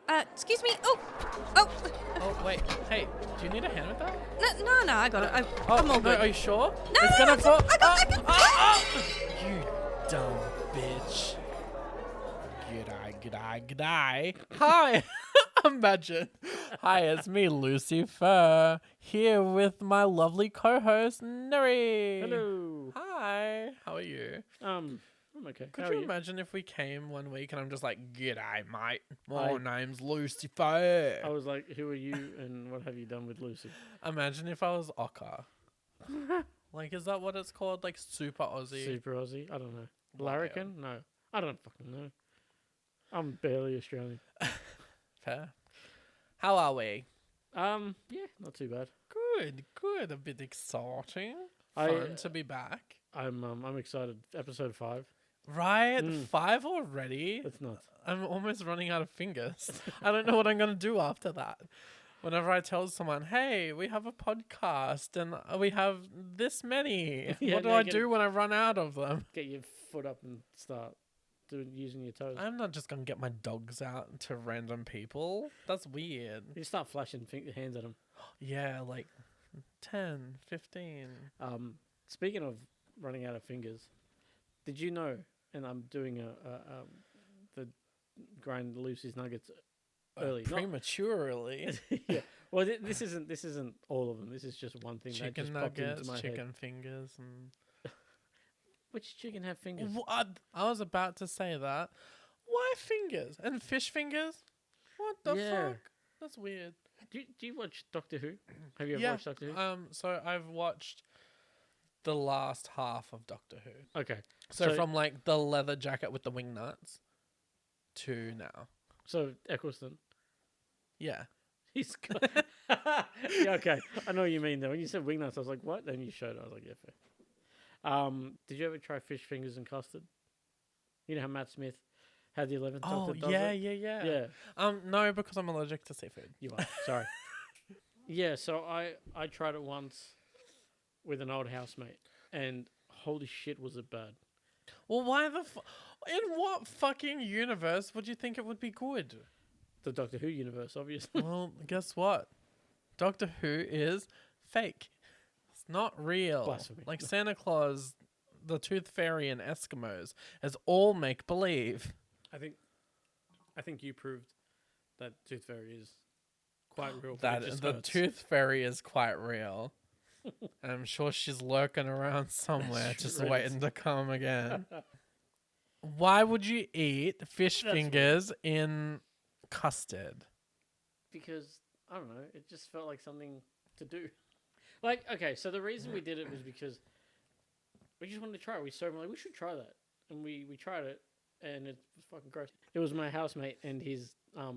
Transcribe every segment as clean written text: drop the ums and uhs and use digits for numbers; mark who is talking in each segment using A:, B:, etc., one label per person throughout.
A: Excuse me. Oh.
B: Oh, wait. Hey, do you need a hand with that?
A: No, I got it.
B: Oh,
A: I'm all
B: no,
A: good.
B: are you sure?
A: No,
B: it's
A: no,
B: gonna fall.
A: I got.
B: You dumb bitch. G'day. Hi. Imagine. Hi, it's me, Lucy-Furr, here with my lovely co-host, Nery.
C: Hello.
B: Hi. How are you?
C: I'm okay.
B: Could
C: How
B: you
C: are you?
B: imagine if we came one week and I'm just like, g'day, mate. My
C: I-
B: name's Lucy-Furr.
C: I was like, who are you and what have you done with Lucy?
B: Imagine if I was Ocker. Like, is that what it's called? Like, super Aussie?
C: Super Aussie? I don't know.
B: Wild.
C: Larrikin? No. I don't fucking know. I'm barely Australian.
B: Fair. How are we?
C: Yeah, not too bad.
B: Good. A bit exciting.
C: I-
B: Fun to be back.
C: I'm excited. Episode 5.
B: Right?
C: Mm.
B: 5 already?
C: It's nuts.
B: I'm almost running out of fingers. I don't know what I'm going to do after that. Whenever I tell someone, hey, we have a podcast and we have this many,
C: Yeah,
B: what do
C: now
B: I
C: you gotta-
B: do when I run out of them?
C: Get your foot up and start using your toes.
B: I'm not just going to get my dogs out to random people. That's weird.
C: You start flashing hands at them.
B: Yeah, like 10, 15.
C: Speaking of running out of fingers, did you know? And I'm doing the grind Lucy's nuggets early. Not-
B: Prematurely.
C: yeah. Well, this isn't all of them. This is just one thing that
B: Chicken
C: just popped into
B: nuggets,
C: my
B: chicken
C: head.
B: fingers, and
C: Which chicken have fingers?
B: what? I was about to say that. Why fingers and fish fingers? What the
C: Yeah.
B: fuck? That's weird.
C: Do you watch Doctor Who? Have you ever
B: Yeah.
C: watched Doctor Who?
B: So I've watched the last half of Doctor Who.
C: Okay.
B: So,
C: So-
B: from like the leather jacket with the wing nuts to now.
C: So Eccleston,
B: Yeah.
C: he's got. Yeah. Okay. I know what you mean though. When you said wing nuts, I was like, what? Then you showed it. I was like, yeah, fair. Did you ever try fish fingers and custard? You know how Matt Smith had the 11th
B: Oh,
C: Doctor does
B: yeah,
C: it?
B: yeah.
C: Yeah.
B: No, because I'm allergic to seafood.
C: You are. Sorry. Yeah, so I tried it once with an old housemate, and holy shit, was it bad.
B: Well, why the in what fucking universe would you think it would be good?
C: The Doctor Who universe, obviously.
B: Well, guess what? Doctor Who is fake. It's not real.
C: Blasphemy.
B: Like Santa Claus, the Tooth Fairy, and Eskimos is all make believe.
C: I think you proved that Tooth Fairy is quite real.
B: That
C: it just
B: the
C: hurts.
B: Tooth Fairy is quite real. And I'm sure she's lurking around somewhere, just
C: Shreds.
B: waiting to come again. Why would you eat fish
C: That's weird.
B: fingers in custard?
C: Because I don't know, it just felt like something to do. Like, okay, so the reason we did it was because we just wanted to try it. We saw him like, we should try that, and we tried it, and it was fucking gross. It was my housemate and his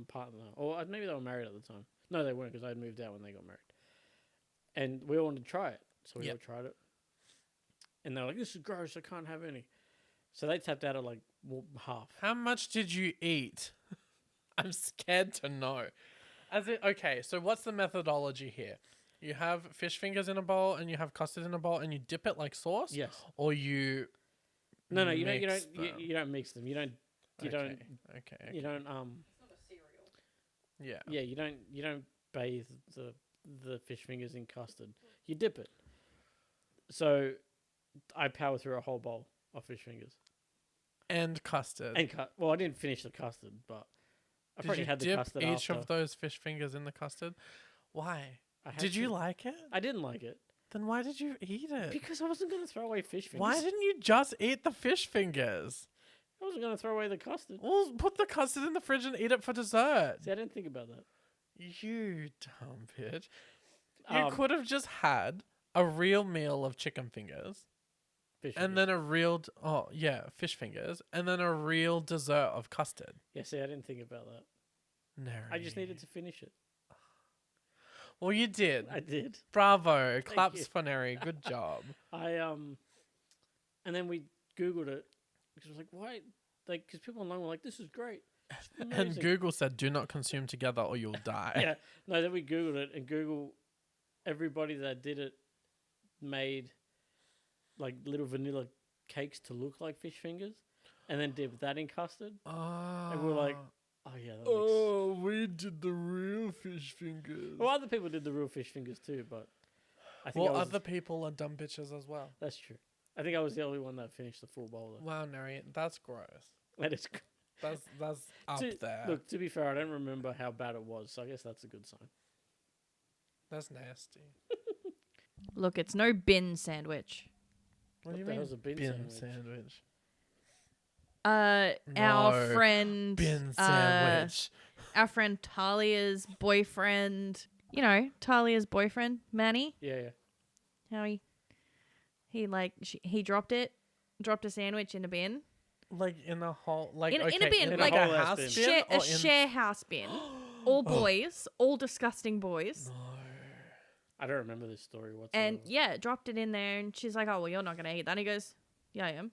C: partner, or maybe they were married at the time. No, they weren't because I had moved out when they got married, and we all wanted to try it, so we
B: Yep.
C: all tried it, and they were like, "This is gross. I can't have any." So they tapped out at like half.
B: How much did you eat? I'm scared to know. Okay, so what's the methodology here? You have fish fingers in a bowl and you have custard in a bowl and you dip it like sauce?
C: Yes.
B: Or you
C: No, you
B: mix
C: don't.
B: them?
C: You don't mix them. You don't. You don't.
B: Okay.
C: You don't.
B: Yeah.
C: Yeah, you don't bathe the fish fingers in custard. You dip it. So I power through a whole bowl of fish fingers
B: And custard.
C: and cut. Well, I didn't finish the custard, but I
B: Did
C: probably
B: you
C: had the
B: dip
C: custard
B: each
C: after.
B: of those fish fingers in the custard? Why?
C: I had
B: Did you
C: to.
B: like it?
C: I didn't like it
B: Then why did you eat it?
C: because I wasn't going to throw away fish fingers.
B: Why didn't you just eat the fish fingers?
C: I wasn't going to throw away the custard.
B: Well, put the custard in the fridge and eat it for dessert.
C: See, I didn't think about that.
B: You dumb bitch. You
C: Um,
B: could have just had a real meal of chicken fingers
C: Fish
B: and
C: fingers.
B: then a real, fish fingers, and then a real dessert of custard.
C: Yeah, see, I didn't think about that.
B: No.
C: I just needed to finish it.
B: Well, you did.
C: I did.
B: Bravo. Claps
C: you.
B: for Nery. Good job.
C: And then we Googled it because I was like, why? Like, because people online were like, this is great. It's
B: And
C: amazing.
B: Google said, do not consume together or you'll die.
C: Yeah. No, then we Googled it, and Google, everybody that did it made like little vanilla cakes to look like fish fingers and then dipped that in custard.
B: Oh.
C: And we're like, oh, yeah, that makes
B: Oh, we did the real fish fingers.
C: Well, other people did the real fish fingers too, but I think
B: Well,
C: I was,
B: other people are dumb bitches as well.
C: that's true. I think I was the only one that finished the full bowl. Though.
B: Wow, Nery, that's gross.
C: That is.
B: That's up there.
C: Look, to be fair, I don't remember how bad it was, so I guess that's a good sign.
B: That's nasty.
A: Look, it's no bin sandwich.
B: What do you
C: the
B: mean?
C: hell's a bin
B: sandwich?
A: Our
B: No,
A: friend,
B: bin sandwich.
A: our friend Talia's boyfriend. You know, Talia's boyfriend, Manny.
C: Yeah.
A: How he dropped a sandwich in a bin.
B: Like in a whole, like
A: In a
B: okay,
A: bin,
B: in
A: like
B: a
C: a whole ass
B: house
C: bin.
B: bin,
A: A
B: or in-
A: share house bin. All boys, all disgusting boys.
C: I don't remember this story whatsoever.
A: And yeah, dropped it in there, and she's like, "Oh well, you're not gonna eat that." And he goes, "Yeah, I am."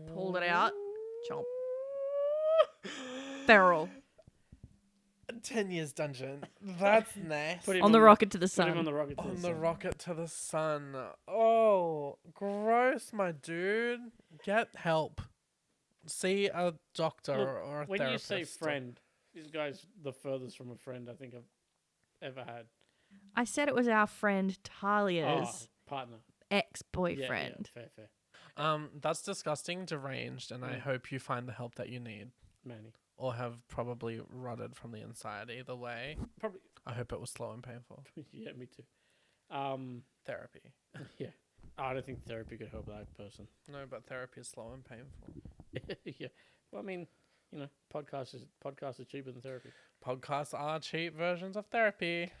A: Pulled it out, chomp. Feral
B: 10 years dungeon. That's nice.
C: Put him
A: on the rocket to the
C: Put him on
A: sun.
C: the rocket. To
B: On
C: the
B: the
C: sun.
B: rocket to the sun. Oh, gross, my dude. Get help. See a doctor
C: Look,
B: or a
C: When
B: therapist.
C: you say friend, this guy's the furthest from a friend I think I've ever had.
A: I said it was our friend Talia's
C: Partner.
A: ex-boyfriend.
C: Yeah, fair.
B: That's disgusting, deranged, and I hope you find the help that you need.
C: Manny.
B: Or have probably rotted from the inside. Either way,
C: Probably.
B: I hope it was slow and painful.
C: Yeah, me too.
B: Therapy.
C: Yeah. I don't think therapy could help that person.
B: No, but therapy is slow and painful.
C: Yeah. Well, I mean, podcasts are cheaper than therapy.
B: Podcasts are cheap versions of therapy.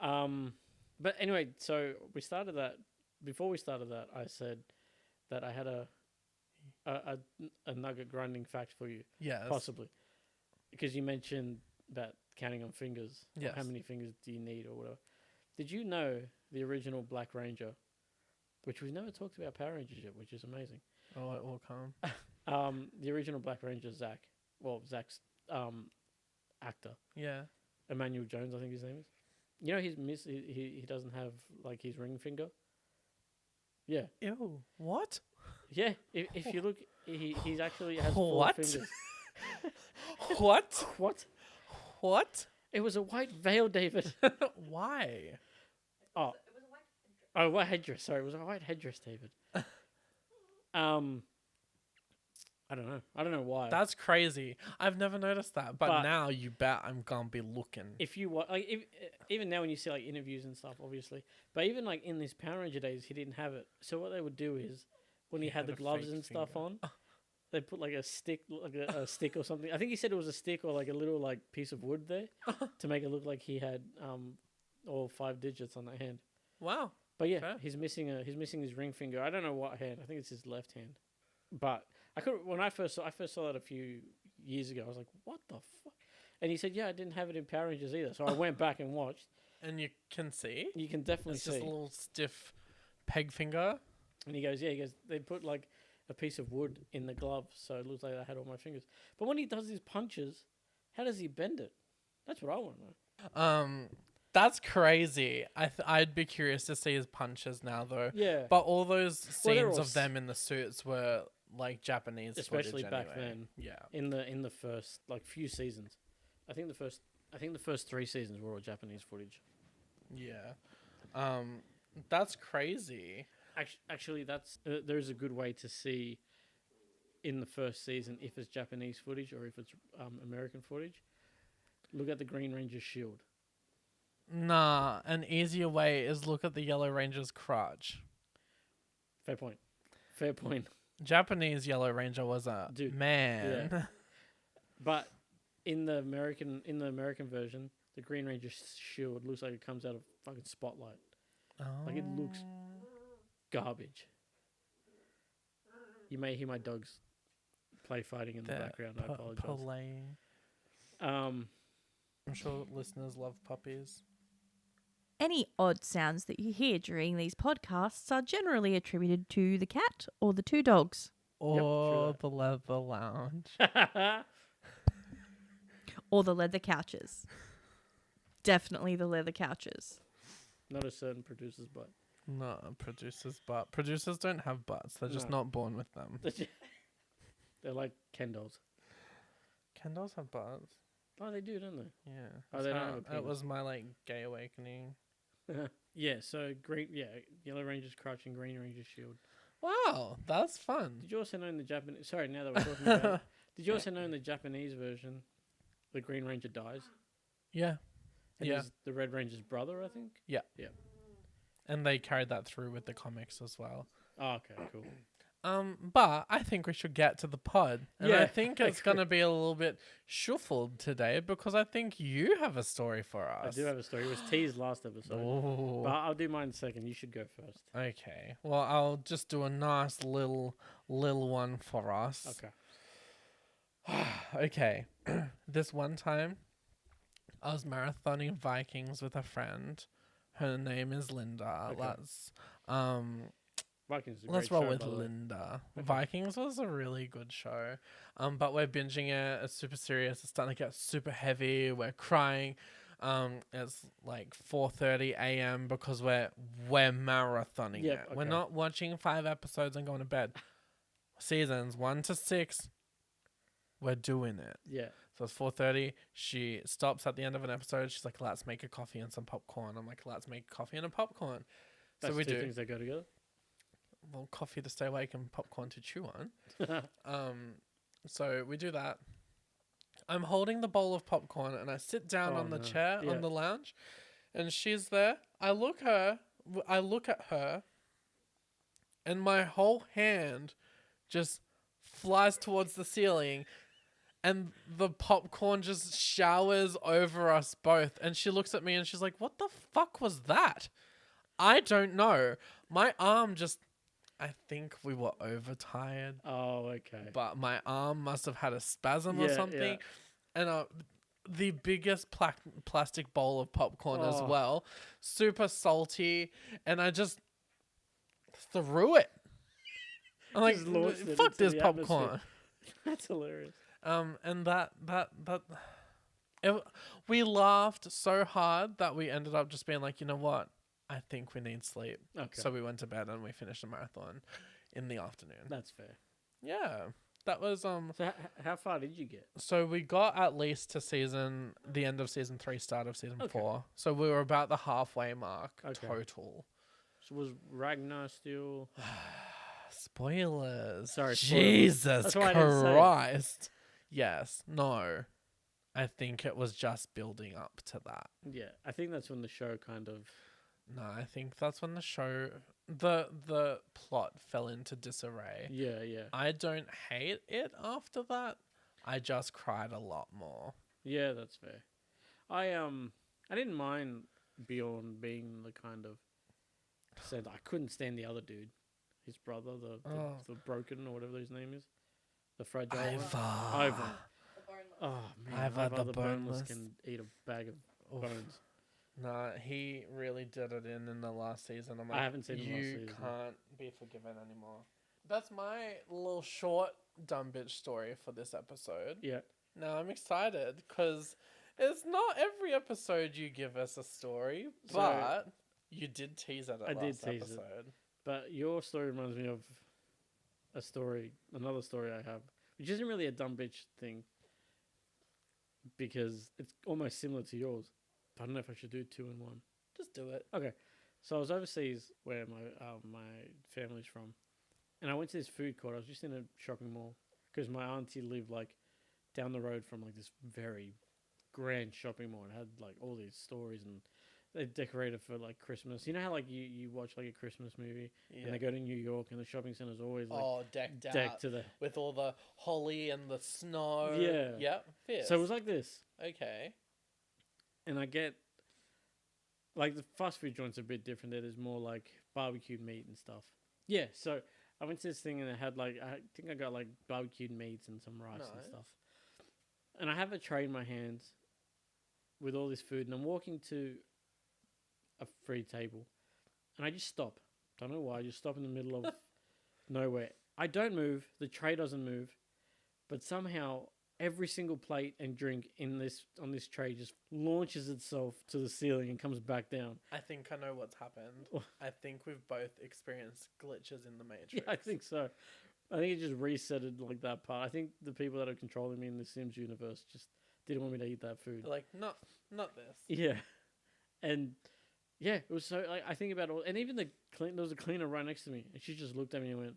C: But anyway, so we started that. Before we started that, I said that I had a nugget grinding fact for you,
B: Yes.
C: possibly, because you mentioned about counting on fingers. Or
B: Yes.
C: how many fingers do you need, or whatever. Did you know the original Black Ranger, which we've never talked about Power Rangers yet, which is amazing.
B: Oh, it will come.
C: The original Black Ranger, Zach's actor,
B: Yeah.
C: Emmanuel Jones, I think his name is. You know, he doesn't have like his ring finger. Yeah,
B: Ew. What?
C: yeah. If you look, he's actually has four
B: What?
C: fingers.
B: What?
C: What?
B: What?
C: It was a white veil, David.
B: Why?
C: Oh, white headdress. Sorry, it was a white headdress, David. I don't know. I don't know why.
B: That's crazy. I've never noticed that, but
C: But-
B: now you bet I'm gonna be looking.
C: If you even now when you see like interviews and stuff, obviously, but even like in his Power Ranger days, he didn't have it. So what they would do is when he had the
B: had a
C: gloves
B: fake
C: and stuff
B: finger.
C: on, they put like a stick, like a stick or something. I think he said it was a stick or like a little like piece of wood there to make it look like he had all 5 digits on that hand.
B: Wow.
C: But yeah,
B: Fair.
C: he's missing his ring finger. I don't know what hand. I think it's his left hand. But when I first saw that a few years ago. I was like, what the fuck? And he said, yeah, I didn't have it in Power Rangers either. So I went back and watched.
B: And you can see?
C: You can definitely
B: It's
C: see.
B: just a little stiff peg finger.
C: And he goes, they put like a piece of wood in the glove, so it looks like I had all my fingers. But when he does his punches, how does he bend it? That's what I want to know.
B: That's crazy. I'd be curious to see his punches now, though.
C: Yeah.
B: But all those
C: Well, they're
B: scenes
C: all
B: of them in the suits were like Japanese,
C: Especially
B: footage
C: back
B: anyway.
C: then.
B: Yeah.
C: In the first like few seasons. I think the first 3 seasons were all Japanese footage.
B: Yeah. That's crazy.
C: Actually, that's there is a good way to see in the first season if it's Japanese footage or if it's American footage. Look at the Green Ranger's shield.
B: Nah, an easier way is look at the Yellow Ranger's crotch.
C: Fair point. Fair point.
B: Japanese Yellow Ranger was a
C: Dude,
B: man.
C: yeah. But in the American version, the Green Ranger's shield looks like it comes out of fucking spotlight. Like it looks garbage. You may hear my dogs play fighting in the background. I apologize.
B: Playing.
C: Um,
B: I'm sure listeners love puppies.
A: Any odd sounds that you hear during these podcasts are generally attributed to the cat or the 2 dogs.
B: Or
C: true
B: the leather lounge.
A: Or the leather couches. Definitely the leather couches.
C: Not a certain producer's butt.
B: No, producers' butt. Producers don't have butts. They're just
C: No.
B: not born with them.
C: They're like Ken dolls.
B: Ken dolls have butts.
C: Oh, they do, don't
B: Yeah.
C: Oh,
B: That's
C: they don't
B: how-
C: have a
B: That
C: penis.
B: was my like gay awakening.
C: they? Yeah. So green. Yeah. Yellow Ranger's crotch and Green Ranger's shield.
B: Wow, that's fun.
C: Did you also know in the Japanese? Sorry, now that we're talking about it, did you also know in the Japanese version, the Green Ranger dies,
B: Yeah.
C: and
B: Yeah.
C: he's the Red Ranger's brother, I think.
B: And they carried that through with the comics as well.
C: Oh, okay, cool.
B: But I think we should get to the pod. And I
C: Yeah,
B: think
C: I
B: it's going to be a little bit shuffled today because I think you have a story for
C: I
B: us.
C: do have a story. It was teased last episode,
B: Ooh.
C: but I'll do mine second. You should go first.
B: Okay. Well, I'll just do a nice little one for us.
C: Okay.
B: Okay. This one time, I was marathoning Vikings with a friend. Her name is Linda.
C: Okay. Vikings is a
B: Let's
C: great
B: roll
C: show,
B: with
C: by the way.
B: Linda.
C: Okay.
B: Vikings was a really good show. But we're binging it. It's super serious. It's starting to get super heavy. We're crying. It's like 4:30 a.m. because we're marathoning
C: Yep,
B: it. We're
C: okay.
B: not watching 5 episodes and going to bed. Seasons 1 to 6. We're doing it.
C: Yeah.
B: So it's 4:30. She stops at the end of an episode. She's like, "Let's make a coffee and some popcorn." I'm like, "Let's make coffee and a popcorn."
C: That's
B: so we
C: two
B: do.
C: things that go together.
B: Well, coffee to stay awake and popcorn to chew on. So we do that. I'm holding the bowl of popcorn and I sit down
C: Oh,
B: on the
C: no.
B: chair
C: Yeah.
B: on the lounge, and she's there. I look at her, and my whole hand just flies towards the ceiling, and the popcorn just showers over us both. And she looks at me and she's like, "What the fuck was that?" I don't know. My arm just. I think we were overtired,
C: Oh, okay.
B: but my arm must have had a spasm or
C: Yeah,
B: something.
C: yeah.
B: And the biggest plastic bowl of popcorn as
C: Oh.
B: well, super salty, and I just threw it. I'm like,
C: Just launched it
B: fuck
C: into
B: this
C: the
B: popcorn.
C: atmosphere. That's hilarious.
B: And we laughed so hard that we ended up just being like, you know what? I think we need sleep.
C: Okay.
B: So we went to bed and we finished a marathon in the afternoon.
C: That's fair.
B: Yeah. That was
C: So how far did you get?
B: so we got at least to the end of season 3, start of season 4. So we were about the halfway mark
C: Okay.
B: total.
C: So was Ragnar still?
B: Spoilers.
C: Sorry, spoilers.
B: Jesus
C: That's why I didn't say it.
B: Christ. Yes. No. I think it was just building up to that.
C: Yeah, I think that's when the show kind of.
B: No, I think that's when the show the plot fell into disarray.
C: Yeah, yeah,
B: I don't hate it after that. I just cried a lot more.
C: yeah. That's fair. I didn't mind Bjorn being the kind of. Said I couldn't stand the other dude, his brother, the broken or whatever his name is, the fragile one. Ivar. Oh man,
B: Ivar the
C: the
B: boneless.
C: can eat a bag of
B: Oof.
C: bones.
B: Nah, he really did it in the last season. I'm like,
C: I haven't seen the last
B: you
C: season.
B: can't be forgiven anymore. That's my little short dumb bitch story for this episode.
C: Yeah,
B: Now I'm excited because it's not every episode you give us a story,
C: So-
B: but you did tease it at
C: I did
B: last
C: tease it.
B: episode.
C: but your story reminds me of another story I have, which isn't really a dumb bitch thing because it's almost similar to yours. I don't know if I should do 2 in 1.
B: Just do it.
C: Okay, so I was overseas where my family's from, and I went to this food court. I was just in a shopping mall because my auntie lived like down the road from like this very grand shopping mall. It had like all these stores and they decorated for like Christmas. You know how like you watch like a Christmas movie
B: Yeah.
C: and they go to New York and the shopping center's always like
B: decked out
C: decked to the.
B: with all the holly and the snow.
C: Yeah.
B: Yep. Fierce.
C: So it was like this,
B: okay.
C: and I get like the fast food joints are a bit different. There's more like barbecued meat and stuff. Yeah. So I went to this thing and it had like I think I got like barbecued meats and some rice and
B: Nice.
C: stuff. And I have a tray in my hands with all this food, and I'm walking to a free table, and I just stop. Don't know why. I just stop in the middle of nowhere. I don't move. The tray doesn't move, but somehow every single plate and drink on this tray just launches itself to the ceiling and comes back down.
B: I think I know what's happened. I think we've both experienced glitches in the Matrix.
C: Yeah, I think so. I think it just resetted like that part. I think the people that are controlling me in the Sims universe just didn't want me to eat that food.
B: They're like, not this.
C: Yeah, and yeah, it was so. Like, I think about it all, and even there was a cleaner right next to me, and she just looked at me and went,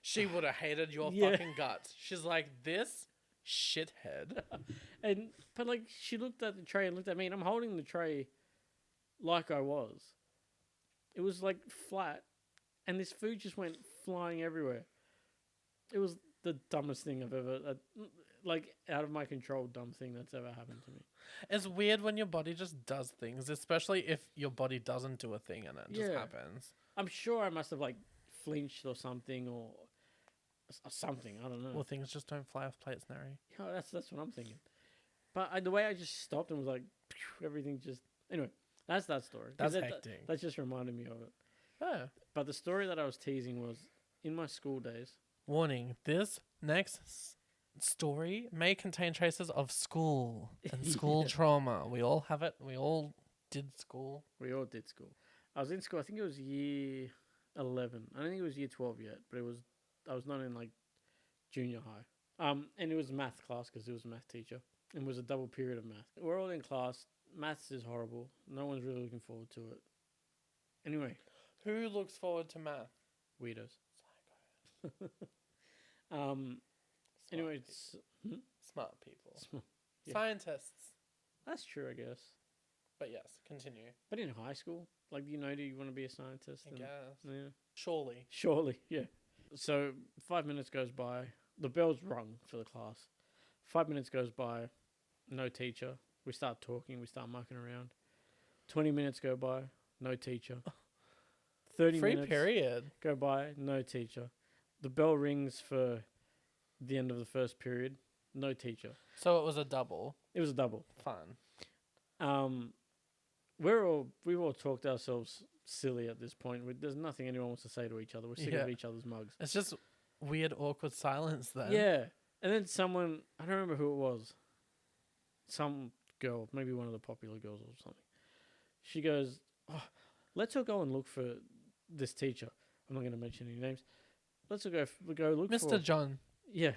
B: She would have hated your
C: Yeah.
B: fucking guts. She's like, this shithead.
C: but like she looked at the tray and looked at me, and I'm holding the tray like I was. It was like flat, and this food just went flying everywhere. It was the dumbest thing I've ever, like, out of my control, dumb thing that's ever happened to me.
B: It's weird when your body just does things, especially if your body doesn't do a thing and it just
C: Yeah.
B: happens.
C: I'm sure I must have like flinched or something or something. I don't know.
B: Well, things just don't fly off plates, Nery.
C: Yeah, that's what I'm thinking. But the way I just stopped and was like, phew, everything just. Anyway, that's that story. 'Cause
B: That's hectic.
C: That just reminded me of it.
B: Yeah.
C: But the story that I was teasing was in my school days.
B: Warning, this next story may contain traces of school and school
C: Yeah.
B: trauma. We all have it. We all did school.
C: We all did school. I was in school. I think it was year 11. I don't think it was year 12 yet, but I was not in like junior high. And it was a math class because it was a math teacher. And it was a double period of math. We're all in class. Maths is horrible. No one's really looking forward to it. Anyway,
B: Who looks forward to math?
C: weirdos.
B: Smart
C: Anyway,
B: people.
C: it's,
B: Smart people.
C: Yeah.
B: Scientists.
C: that's true, I guess.
B: But yes, continue.
C: But in high school, like, do you want to be a scientist?
B: I
C: And-
B: guess.
C: Yeah.
B: Surely.
C: Surely, yeah. So 5 minutes goes by. The bell's rung for the class. 5 minutes goes by. No teacher. We start talking. We start mucking around. 20 minutes go by. No teacher. 30
B: Free
C: minutes
B: period.
C: go by. No teacher. The bell rings for the end of the first period. No teacher.
B: So it was a double.
C: It was a double.
B: Fun.
C: We've all talked ourselves silly at this point. There's nothing anyone wants to say to each other. We're sick
B: Yeah.
C: of each other's mugs.
B: It's just weird, awkward silence then.
C: Yeah. And then someone, I don't remember who it was. Some girl, maybe one of the popular girls or something. She goes, oh, let's all go and look for this teacher. I'm not going to mention any names. Let's all go look for
B: Mr. John.
C: Yeah.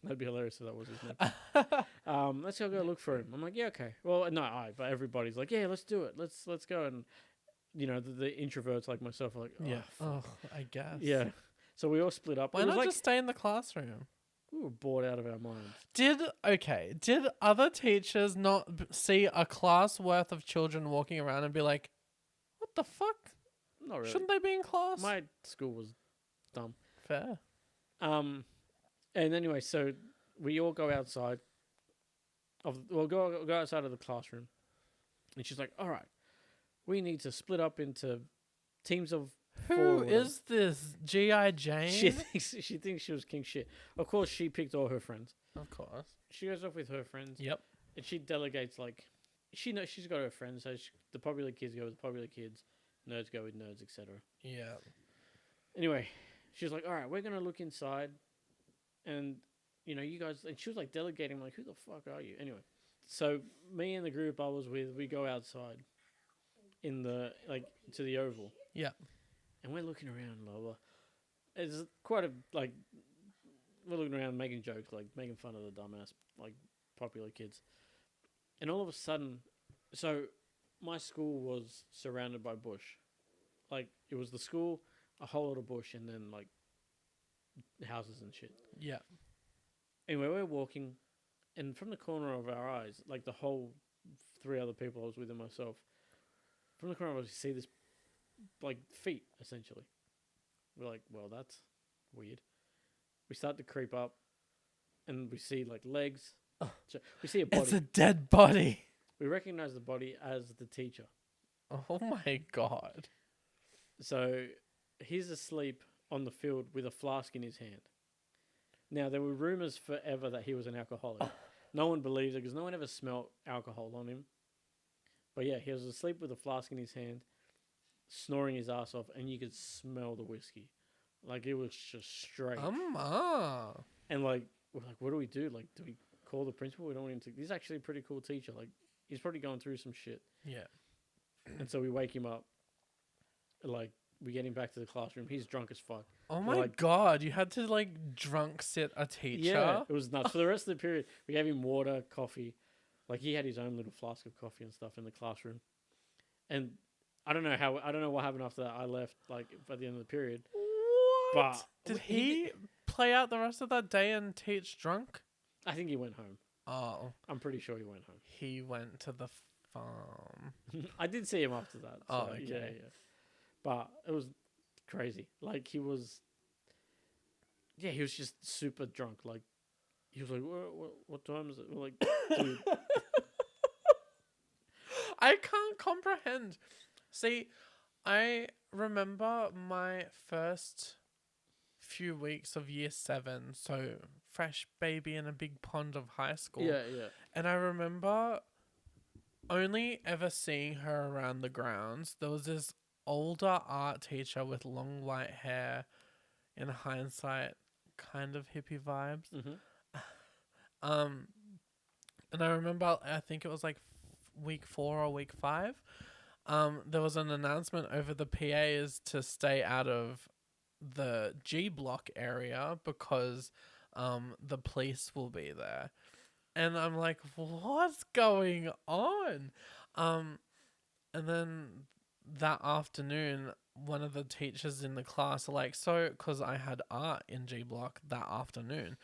C: That'd be hilarious if that was his name. Let's all go look for him. I'm like, yeah, okay. Well, but everybody's like, yeah, let's do it. Let's go. And, the introverts like myself are like, oh,
B: Yeah.
C: fuck.
B: Oh, I guess.
C: Yeah. So we all split up.
B: Why
C: It was
B: not
C: like
B: just stay in the classroom?
C: we were bored out of our minds.
B: Did other teachers not see a class worth of children walking around and be like, what the fuck?
C: Not really.
B: Shouldn't they be in class?
C: My school was dumb.
B: Fair.
C: And anyway, so we all go outside go outside of the classroom, and she's like, "All right, we need to split up into teams of 4." or
B: Who
C: whatever."
B: is this? G.I. Jane?
C: She thinks she was king shit. Of course, she picked all her friends.
B: Of course.
C: She goes off with her friends,
B: Yep.
C: and she delegates like she knows she's got her friends. So the popular kids go with the popular kids, nerds go with nerds, etc.
B: Yeah.
C: Anyway, she was like, "All right, we're gonna look inside, and you guys." And she was like delegating, like, "Who the fuck are you?" Anyway, so me and the group I was with, we go outside in the to the oval.
B: Yeah.
C: And we're looking around, blah blah. It's quite we're looking around, making jokes, like making fun of the dumbass like popular kids. And all of a sudden, so my school was surrounded by bush. Like, it was the school, a whole lot of bush, and then like houses and shit.
B: Yeah.
C: Anyway, we're walking, and from the corner of our eyes, like the whole 3 other people I was with and myself, from the corner of our eyes, you see this like feet essentially. We're like, well, that's weird. We start to creep up, and we see like legs. So we see a body.
B: It's a dead body.
C: We recognize the body as the teacher.
B: Oh my god.
C: So he's asleep on the field with a flask in his hand. Now, there were rumors forever that he was an alcoholic. No one believes it because no one ever smelt alcohol on him. But yeah, he was asleep with a flask in his hand, snoring his ass off, and you could smell the whiskey. Like, it was just straight. And like, we're like, what do we do? Like, do we call the principal? We don't want him to. He's actually a pretty cool teacher. Like, he's probably going through some shit.
B: Yeah.
C: And so we wake him up. Like, we get him back to the classroom. He's drunk as fuck.
B: Oh
C: We're
B: my
C: like-
B: god, you had to like drunk sit a teacher?
C: Yeah, it was nuts. For the rest of the period, we gave him water, coffee. Like he had his own little flask of coffee and stuff in the classroom. And I don't know what happened after that. I left like by the end of the period.
B: What?
C: But
B: Did
C: he
B: he play out the rest of that day and teach drunk?
C: I think he went home.
B: Oh,
C: I'm pretty sure he went home.
B: he went to the farm.
C: I did see him after that. So,
B: Oh, okay.
C: Yeah. But it was crazy. Like he was just super drunk. Like he was like, what time is it? We're like, dude.
B: I can't comprehend. See, I remember my first few weeks of year 7, so fresh baby in a big pond of high school.
C: Yeah.
B: And I remember only ever seeing her around the grounds. There was this older art teacher with long white hair, in hindsight, kind of hippie vibes.
C: Mm-hmm.
B: And I remember, I think it was like week 4 or week 5. There was an announcement over the PAs to stay out of the G block area because the police will be there. And I'm like, what's going on? And then that afternoon, one of the teachers in the class are like, so, because I had art in G block that afternoon.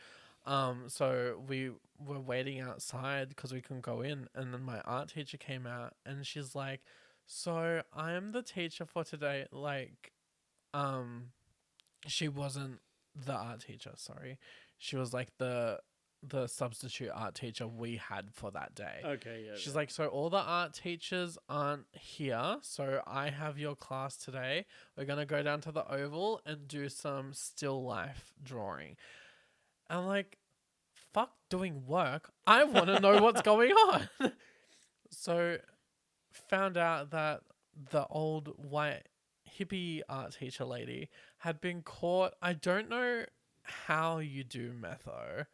B: So we were waiting outside because we couldn't go in. And then my art teacher came out and she's like, so I am the teacher for today. Like, she wasn't the art teacher, sorry. She was like the substitute art teacher we had for that day.
C: Okay, yeah.
B: She's like, so all the art teachers aren't here, so I have your class today. We're going to go down to the oval and do some still life drawing. I'm like, fuck doing work. I want to know what's going on. So found out that the old white hippie art teacher lady had been caught. I don't know how you do metho,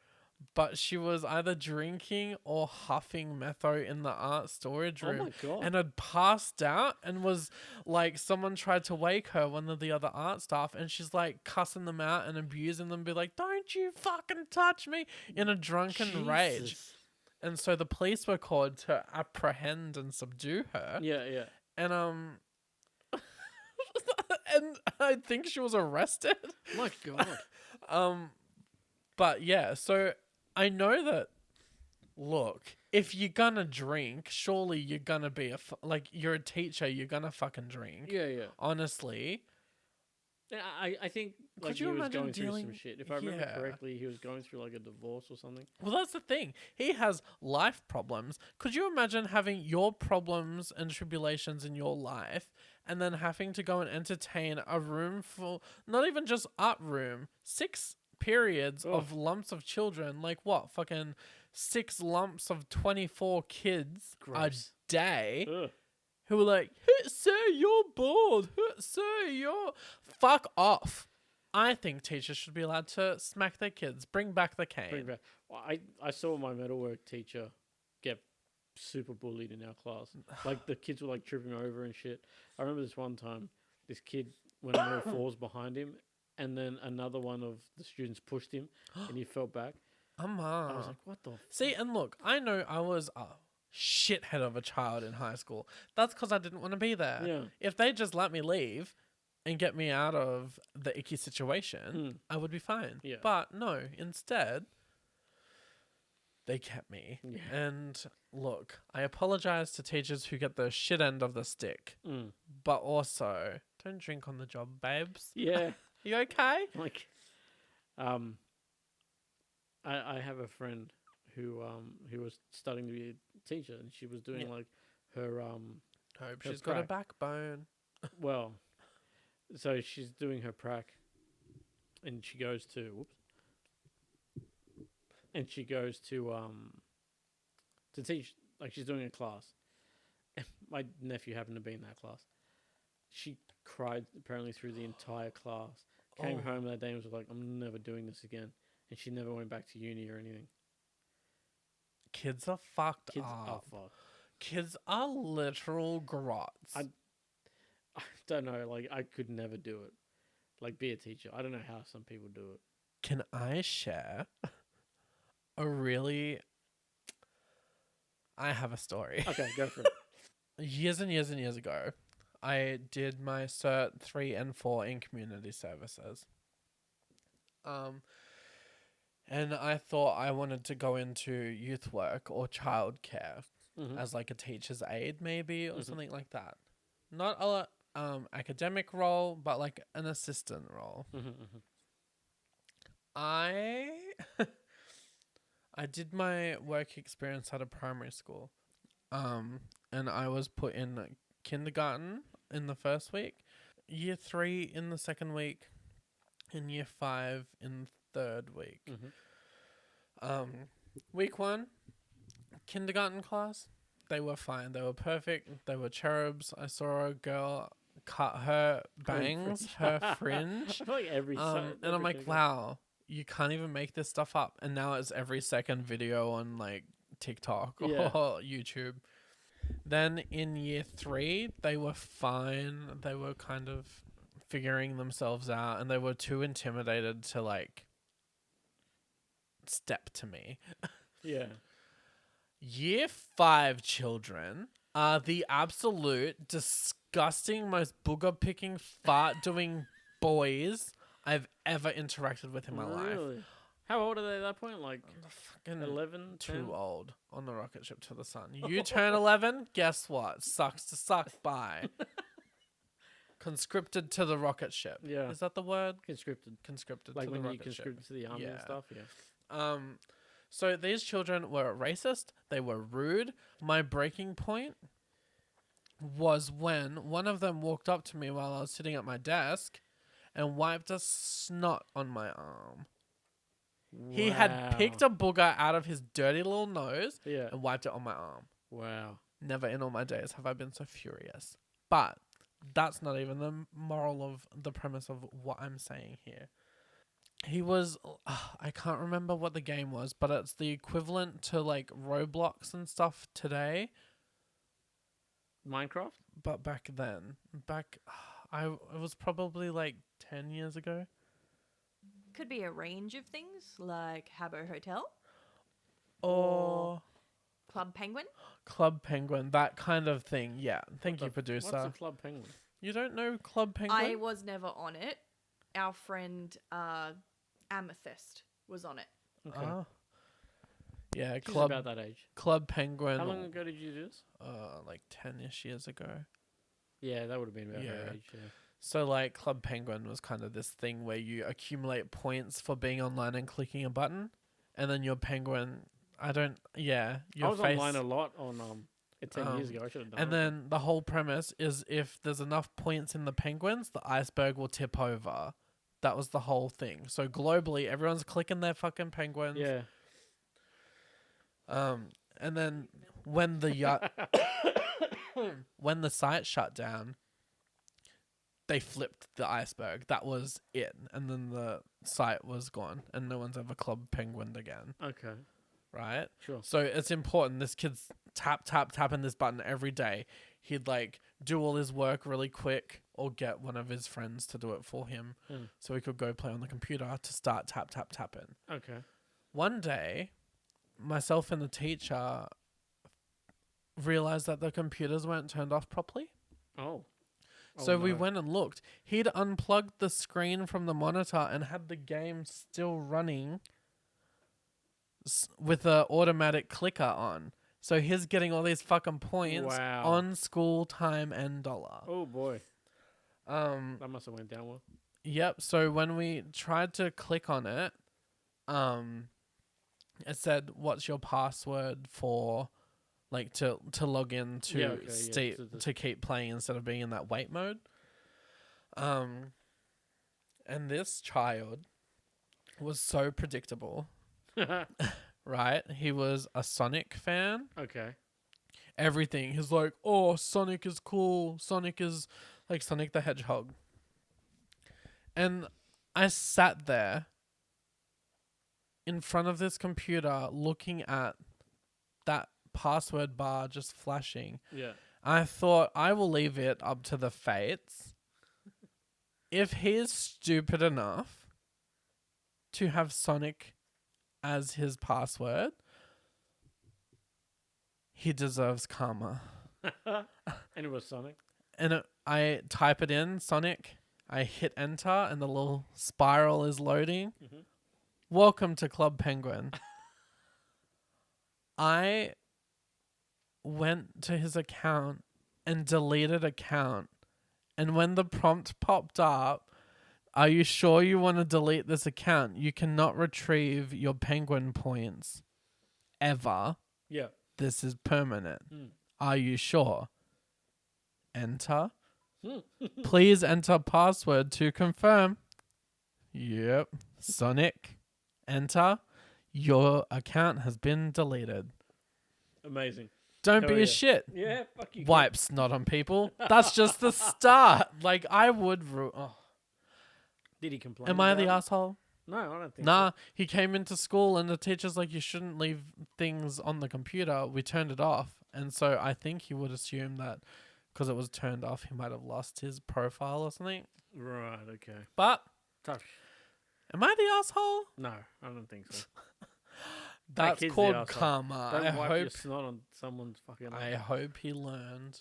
B: but she was either drinking or huffing metho in the art storage room.
C: Oh my god.
B: And had passed out and was like, someone tried to wake her, one of the other art staff, and she's like cussing them out and abusing them, be like, don't you fucking touch me, in a drunken rage.
C: Jesus.
B: And so the police were called to apprehend and subdue her.
C: Yeah.
B: And and I think she was arrested.
C: My god.
B: But yeah, so I know that, look, if you're gonna drink, surely you're gonna be like, you're a teacher, you're gonna fucking drink.
C: Yeah.
B: Honestly.
C: Yeah, I think like
B: Could
C: he
B: you
C: was
B: imagine
C: going through
B: dealing-
C: some shit. If I remember
B: Yeah.
C: correctly, he was going through like a divorce or something.
B: Well, that's the thing. He has life problems. Could you imagine having your problems and tribulations in your life and then having to go and entertain a room full, not even just art room, 6 periods of lumps of children, like what, fucking 6 lumps of 24 kids
C: Gross.
B: a day,
C: Ugh.
B: who were like, sir, you're bored. Sir, you're... Fuck off. I think teachers should be allowed to smack their kids. Bring back the cane.
C: Bring back. Well, I saw my metalwork teacher get super bullied in our class. Like the kids were like tripping over and shit. I remember this one time, this kid went on all fours behind him, and then another one of the students pushed him, and he fell back. I was like, what the?
B: See, and look, I know I was a shithead of a child in high school. That's because I didn't want to be there.
C: Yeah.
B: If they just let me leave and get me out of the icky situation, I would be fine.
C: Yeah.
B: But no, instead, they kept me.
C: Yeah.
B: And look, I apologize to teachers who get the shit end of the stick,
C: Mm.
B: but also don't drink on the job, babes.
C: Yeah.
B: You okay?
C: Like, I have a friend who was studying to be a teacher, and she was doing like her
B: Hope
C: Her
B: she's got a
C: prac.
B: backbone.
C: well, so she's doing her prac, and she goes to teach, like she's doing a class. My nephew happened to be in that class. She cried apparently through the entire class. Came home that day and was like, I'm never doing this again. And she never went back to uni or anything.
B: Kids are fucked
C: Kids
B: up.
C: are fucked.
B: Kids are literal grots.
C: I don't know. Like, I could never do it. Like, be a teacher. I don't know how some people do it.
B: Can I share a really... I have a story.
C: Okay, go for it.
B: Years and years and years ago, I did my Cert 3 and 4 in community services. And I thought I wanted to go into youth work or childcare
C: Mhm.
B: as like a teacher's aide maybe or
C: Mhm.
B: something like that. Not a academic role, but like an assistant role.
C: Mhm, mhm.
B: I I did my work experience at a primary school. And I was put in kindergarten in the first week, year 3 in the second week, and year 5 in the third week.
C: Mhm.
B: Week 1, kindergarten class, they were fine. They were perfect. They were cherubs. I saw a girl cut her bangs, her fringe.
C: I feel like every
B: And I'm like, wow, you can't even make this stuff up. And now it's every second video on like TikTok
C: Yeah.
B: or YouTube. Then in year 3, they were fine. They were kind of figuring themselves out, and they were too intimidated to like step to me.
C: Yeah.
B: Year 5 children are the absolute disgusting, most booger picking, fart doing boys I've ever interacted with in my life.
C: Really? How old are they at that point? Like
B: Fucking
C: 11, 10?
B: too old on the rocket ship to the sun. You turn 11, guess what? Sucks to suck by. Conscripted to the rocket ship.
C: Yeah.
B: Is that the word?
C: Conscripted.
B: Conscripted
C: Like
B: to
C: when
B: the
C: you
B: rocket ship.
C: conscripted to the army and
B: Yeah.
C: stuff, yeah.
B: So these children were racist. They were rude. My breaking point was when one of them walked up to me while I was sitting at my desk and wiped a snot on my arm. He had picked a booger out of his dirty little nose
C: Yeah.
B: and wiped it on my arm.
C: Wow.
B: Never in all my days have I been so furious. But that's not even the moral of the premise of what I'm saying here. He was... I can't remember what the game was, but it's the equivalent to like Roblox and stuff today.
C: Minecraft?
B: But back then, it was probably like 10 years ago.
A: Could be a range of things like Habbo Hotel,
B: Or
A: Club Penguin.
B: Club Penguin, that kind of thing. Yeah. Thank you,
C: What's
B: producer.
C: a Club Penguin?
B: You don't know Club Penguin?
A: I was never on it. Our friend Amethyst was on it.
C: Okay.
B: Oh. Yeah,
C: She's
B: Club
C: about that age.
B: Club Penguin.
C: How long ago did you do this?
B: Like 10-ish years ago.
C: Yeah, that would have been about her
B: Yeah.
C: age, yeah.
B: So like Club Penguin was kind of this thing where you accumulate points for being online and clicking a button, and then your penguin. Your
C: I was
B: face,
C: online a lot on 10 years ago. I should have done
B: and
C: it.
B: then the whole premise is if there's enough points in the penguins, the iceberg will tip over. That was the whole thing. So globally, everyone's clicking their fucking penguins.
C: Yeah.
B: And then when the when the site shut down, they flipped the iceberg. That was it. And then the site was gone, and no one's ever Club Penguined again.
C: Okay.
B: Right?
C: Sure.
B: So it's important. This kid's tapping this button every day. He'd like do all his work really quick or get one of his friends to do it for him so he could go play on the computer to start tapping.
C: Okay.
B: One day, myself and the teacher realized that the computers weren't turned off properly.
C: Oh.
B: So we
C: no.
B: went and looked. He'd unplugged the screen from the monitor and had the game still running with the automatic clicker on. So he's getting all these fucking points on school time and dollar.
C: Oh boy. That must have went down well.
B: Yep. So when we tried to click on it, it said, "What's your password for, like to log in to to keep playing instead of being in that wait mode?" And this child was so predictable, right? He was a Sonic fan.
C: Okay.
B: Everything. He's like, "Oh, Sonic is cool. Sonic is like Sonic the Hedgehog." And I sat there in front of this computer looking at that password bar just flashing.
C: Yeah.
B: I thought I will leave it up to the fates. If he is stupid enough to have Sonic as his password, he deserves karma.
C: And it was Sonic.
B: And I type it in, Sonic. I hit enter, and the little spiral is loading.
C: Mhm.
B: Welcome to Club Penguin. I went to his account and deleted account. And when the prompt popped up, are you sure you want to delete this account? You cannot retrieve your penguin points ever.
C: Yeah.
B: This is permanent.
C: Mm.
B: Are you sure? Enter.
C: Hmm.
B: Please enter password to confirm. Yep. Sonic. Enter. Your account has been deleted.
C: Amazing.
B: Don't
C: Hell
B: be
C: yeah.
B: a shit.
C: Yeah, fuck you. kid.
B: Wipe snot on people. That's just the start. Like, I would...
C: Did he complain?
B: Am I the
C: about it?
B: asshole?
C: No, I don't think
B: Nah, he came into school and the teacher's like, you shouldn't leave things on the computer. We turned it off. And so I think he would assume that because it was turned off, he might have lost his profile or something.
C: so. Right, okay.
B: But
C: Tough.
B: am I the asshole?
C: No, I don't think so.
B: That's
C: kid's the
B: called
C: asshole.
B: karma.
C: Don't
B: I
C: wipe your
B: hope.
C: snot on someone's fucking
B: I hope he learned.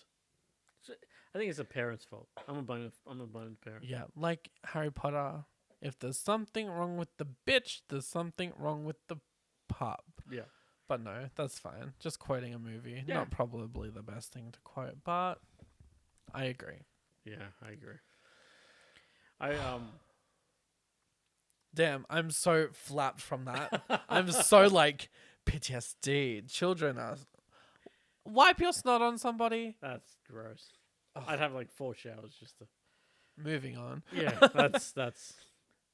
C: I think it's the parents' fault. I'm gonna blame the parents.
B: Yeah, like Harry Potter. If there's something wrong with the bitch, there's something wrong with the pup.
C: Yeah.
B: But no, that's fine. Just quoting a movie.
C: Yeah.
B: Not probably the best thing to quote, but I agree.
C: Yeah, I agree. I
B: Damn, I'm so flapped from that. I'm so like PTSD. Children are... Wipe your snot on somebody.
C: That's gross.
B: Ugh.
C: I'd have like 4 showers just to.
B: Moving on.
C: Yeah, that's.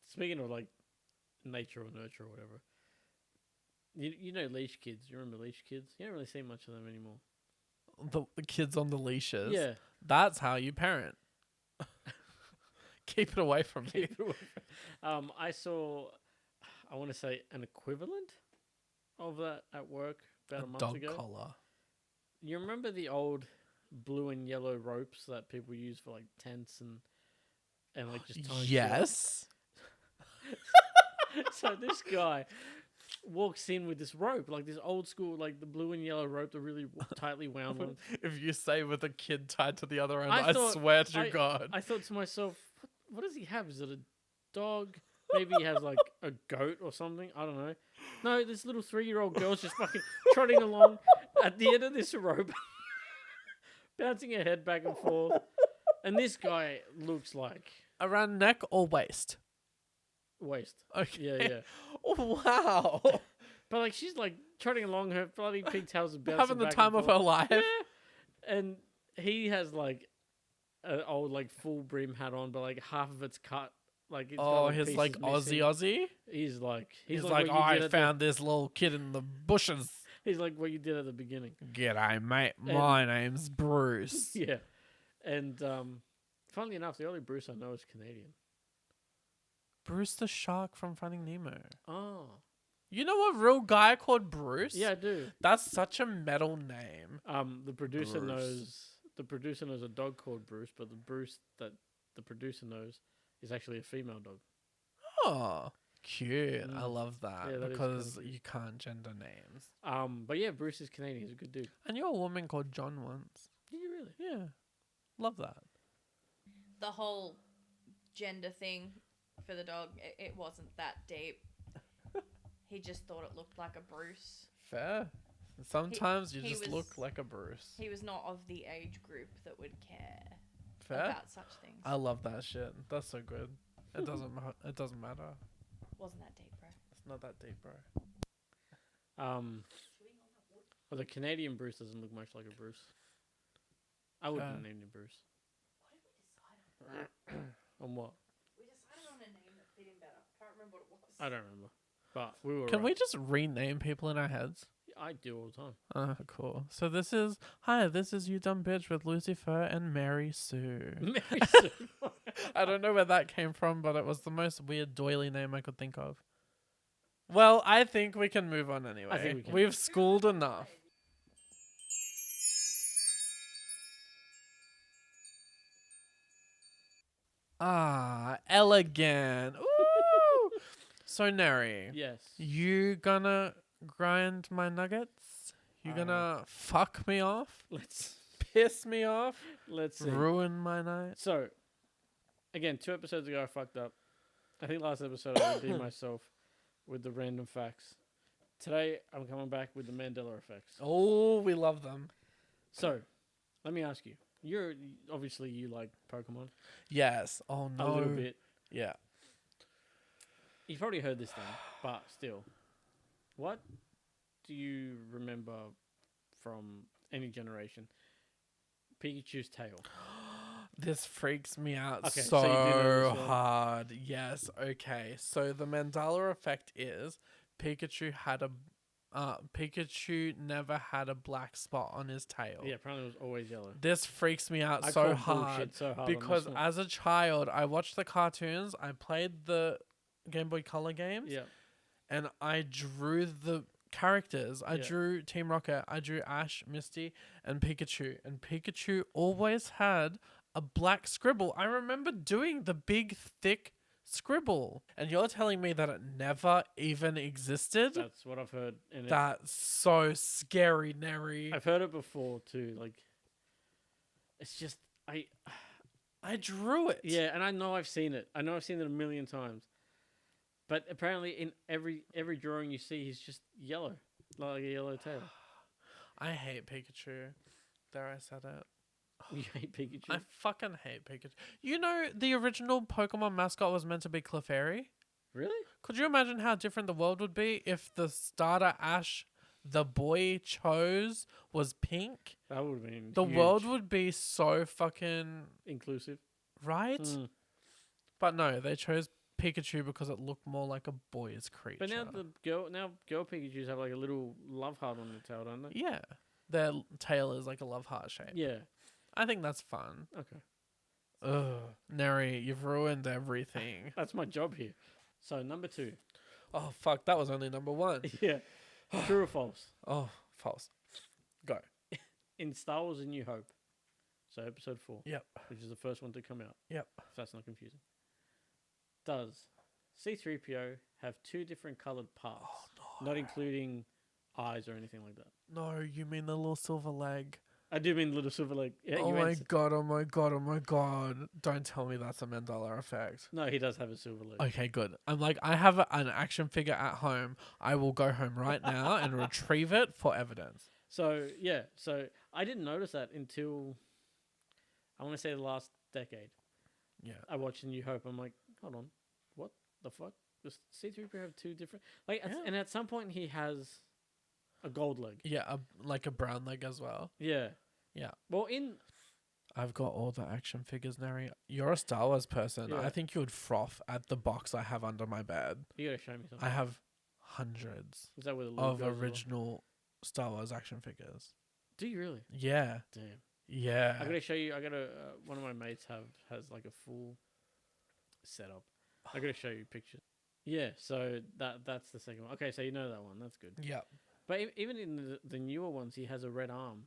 C: Speaking of like nature or nurture or whatever. You know leash kids. You remember leash kids? You don't really see much of them anymore.
B: The kids on the leashes.
C: Yeah.
B: That's how you parent. Keep it away from me.
C: Keep it away from- I saw, I want to say an equivalent of that at work about a month
B: dog
C: ago.
B: collar.
C: You remember the old blue and yellow ropes that people use for like tents and like just tying shit up?
B: Yes.
C: So this guy walks in with this rope, like this old school, like the blue and yellow rope, the really tightly wound one.
B: If you say with a kid tied to the other end,
C: I
B: I
C: thought-
B: swear to God.
C: I thought to myself, what does he have? Is it a dog? Maybe he has like a goat or something. I don't know. No, this little 3-year-old girl's just fucking trotting along at the end of this rope, bouncing her head back and forth. And this guy looks like
B: Around neck or waist?
C: waist.
B: Okay.
C: Yeah, yeah.
B: Oh, wow.
C: But like she's like trotting along, her bloody pigtails are bouncing
B: Having the
C: back
B: time
C: and
B: of her
C: forth.
B: life.
C: Yeah. And he has like an old like full brim hat on, but like half of it's cut. Like it's got,
B: Oh,
C: like,
B: his
C: pieces
B: like
C: missing.
B: Aussie.
C: He's like
B: He's
C: what
B: like,
C: you
B: oh, I
C: did at
B: found this little kid in the bushes.
C: he's like what you did at the beginning.
B: G'day, mate.
C: And-
B: My name's Bruce.
C: Yeah. And funnily enough, the only Bruce I know is Canadian.
B: Bruce the shark from Finding Nemo.
C: Oh.
B: You know a real guy called Bruce?
C: Yeah, I do.
B: That's such a metal name.
C: The producer
B: Bruce.
C: knows a dog called Bruce, but the Bruce that the producer knows is actually a female dog.
B: Oh, cute. I
C: Mm.
B: love that
C: Yeah, that is
B: because
C: kinda
B: you can't gender names.
C: But yeah, Bruce is Canadian. He's a good dude.
B: I knew a woman called John once.
C: Did you really?
B: Yeah. Love that.
A: The whole gender thing for the dog, it wasn't that deep. He just thought it looked like a Bruce.
B: Fair. Sometimes you
A: he
B: just
A: was-
B: look like a Bruce.
A: He was not of the age group that would care
B: Fair.
A: about such things.
B: I love that shit. That's so good. It doesn't it doesn't matter.
A: Wasn't that deep, bro?
B: It's not that deep, bro.
C: Well, the Canadian Bruce doesn't look much like a Bruce. I wouldn't have named him Bruce.
A: What did we decide on?
C: On what?
A: We decided on a name that fit him better. Can't remember what it was.
C: I don't remember. But we were.
B: Can we
C: right.
B: just rename people in our heads?
C: I do all the time.
B: Cool. So this is You Dumb Bitch with Lucy-Furr and Mary Sue.
C: Mary Sue.
B: I don't know where that came from, but it was the most weird doily name I could think of. Well, I think we can move on anyway.
C: I think we can.
B: We've schooled enough. Ah, elegant. Ooh. So, Nery,
C: Yes.
B: you gonna grind my nuggets? You gonna fuck me off?
C: Let's
B: Piss me off?
C: see.
B: Ruin my night?
C: So, again, 2 episodes ago I fucked up. I think last episode I redeemed myself with the random facts. Today I'm coming back with the Mandela effects.
B: Oh, we love them.
C: So, let me ask you. You're obviously you like Pokemon
B: Yes. Oh, no.
C: a little bit.
B: Yeah.
C: You've probably heard this thing, but still. What do you remember from any generation? Pikachu's tail.
B: This freaks me out
C: Okay,
B: so
C: so you do know this, yeah?
B: hard. Yes. Okay. So the Mandela effect is Pikachu never had a black spot on his tail.
C: Yeah, apparently it was always yellow.
B: This freaks me out
C: I
B: so
C: call
B: hard
C: bullshit so hard on
B: because
C: this one.
B: as a child, I watched the cartoons, I played the Game Boy Color games,
C: Yeah.
B: and I drew the characters. I
C: Yeah.
B: drew Team Rocket, I drew Ash, Misty, and Pikachu. And Pikachu always had a black scribble. I remember doing the big, thick scribble. And you're telling me that it never even existed?
C: That's what I've heard. And
B: That's so scary, Nery.
C: I've heard it before too. Like, it's just
B: I drew it.
C: yeah, and I know I've seen it. I know I've seen it a million times. But apparently, in every drawing you see, he's just yellow, like a yellow tail.
B: I hate Pikachu. There, I said it.
C: You hate Pikachu.
B: I fucking hate Pikachu. You know, the original Pokemon mascot was meant to be Clefairy.
C: Really?
B: Could you imagine how different the world would be if the starter Ash the boy chose was pink?
C: That would have been
B: The
C: huge.
B: world would be so fucking...
C: inclusive.
B: Right?
C: Mm.
B: But no, they chose Pikachu because it looked more like a boy's creature.
C: But now girl Pikachus have like a little love heart on their tail, don't they?
B: Yeah. Their tail is like a love heart shape.
C: Yeah.
B: I think that's fun.
C: Okay.
B: Ugh. Nery, you've ruined everything.
C: That's my job here. So number 2.
B: Oh, fuck. That was only number 1.
C: Yeah. True or false?
B: Oh, false. Go.
C: In Star Wars: A New Hope, so episode 4,
B: Yep.
C: which is the first one to come out.
B: Yep.
C: If that's not confusing. Does C-3PO have 2 different colored parts?
B: Oh,
C: Not including eyes or anything like that.
B: No, you mean the little silver leg.
C: I do mean little silver leg. Yeah,
B: Oh
C: you
B: my
C: answered.
B: god, oh my god, oh my god. Don't tell me that's a Mandela effect.
C: No, he does have a silver leg.
B: Okay, good. I'm like, I have an action figure at home. I will go home right now and retrieve it for evidence.
C: So yeah, so I didn't notice that until I want to say the last decade.
B: Yeah.
C: I watched A New Hope. I'm like, hold on, what the fuck? Does C-3PO have 2 different? Like,
B: Yeah.
C: and at some point he has a gold leg.
B: Yeah, like a brown leg as well.
C: Yeah.
B: Yeah.
C: Well, in
B: I've got all the action figures, Nery. You're a Star Wars person.
C: Yeah.
B: I think you would froth at the box I have under my bed.
C: you gotta show me something.
B: I have hundreds
C: Is that where the Luke
B: of
C: goes as well?
B: original Star Wars action figures.
C: Do you really?
B: Yeah.
C: Damn.
B: Yeah.
C: I gotta show you. I gotta. One of my mates has like a full setup. I gotta show you pictures. Yeah. So that's the second one. Okay. So you know that one. That's good.
B: Yep.
C: But even in the newer ones, he has a red arm,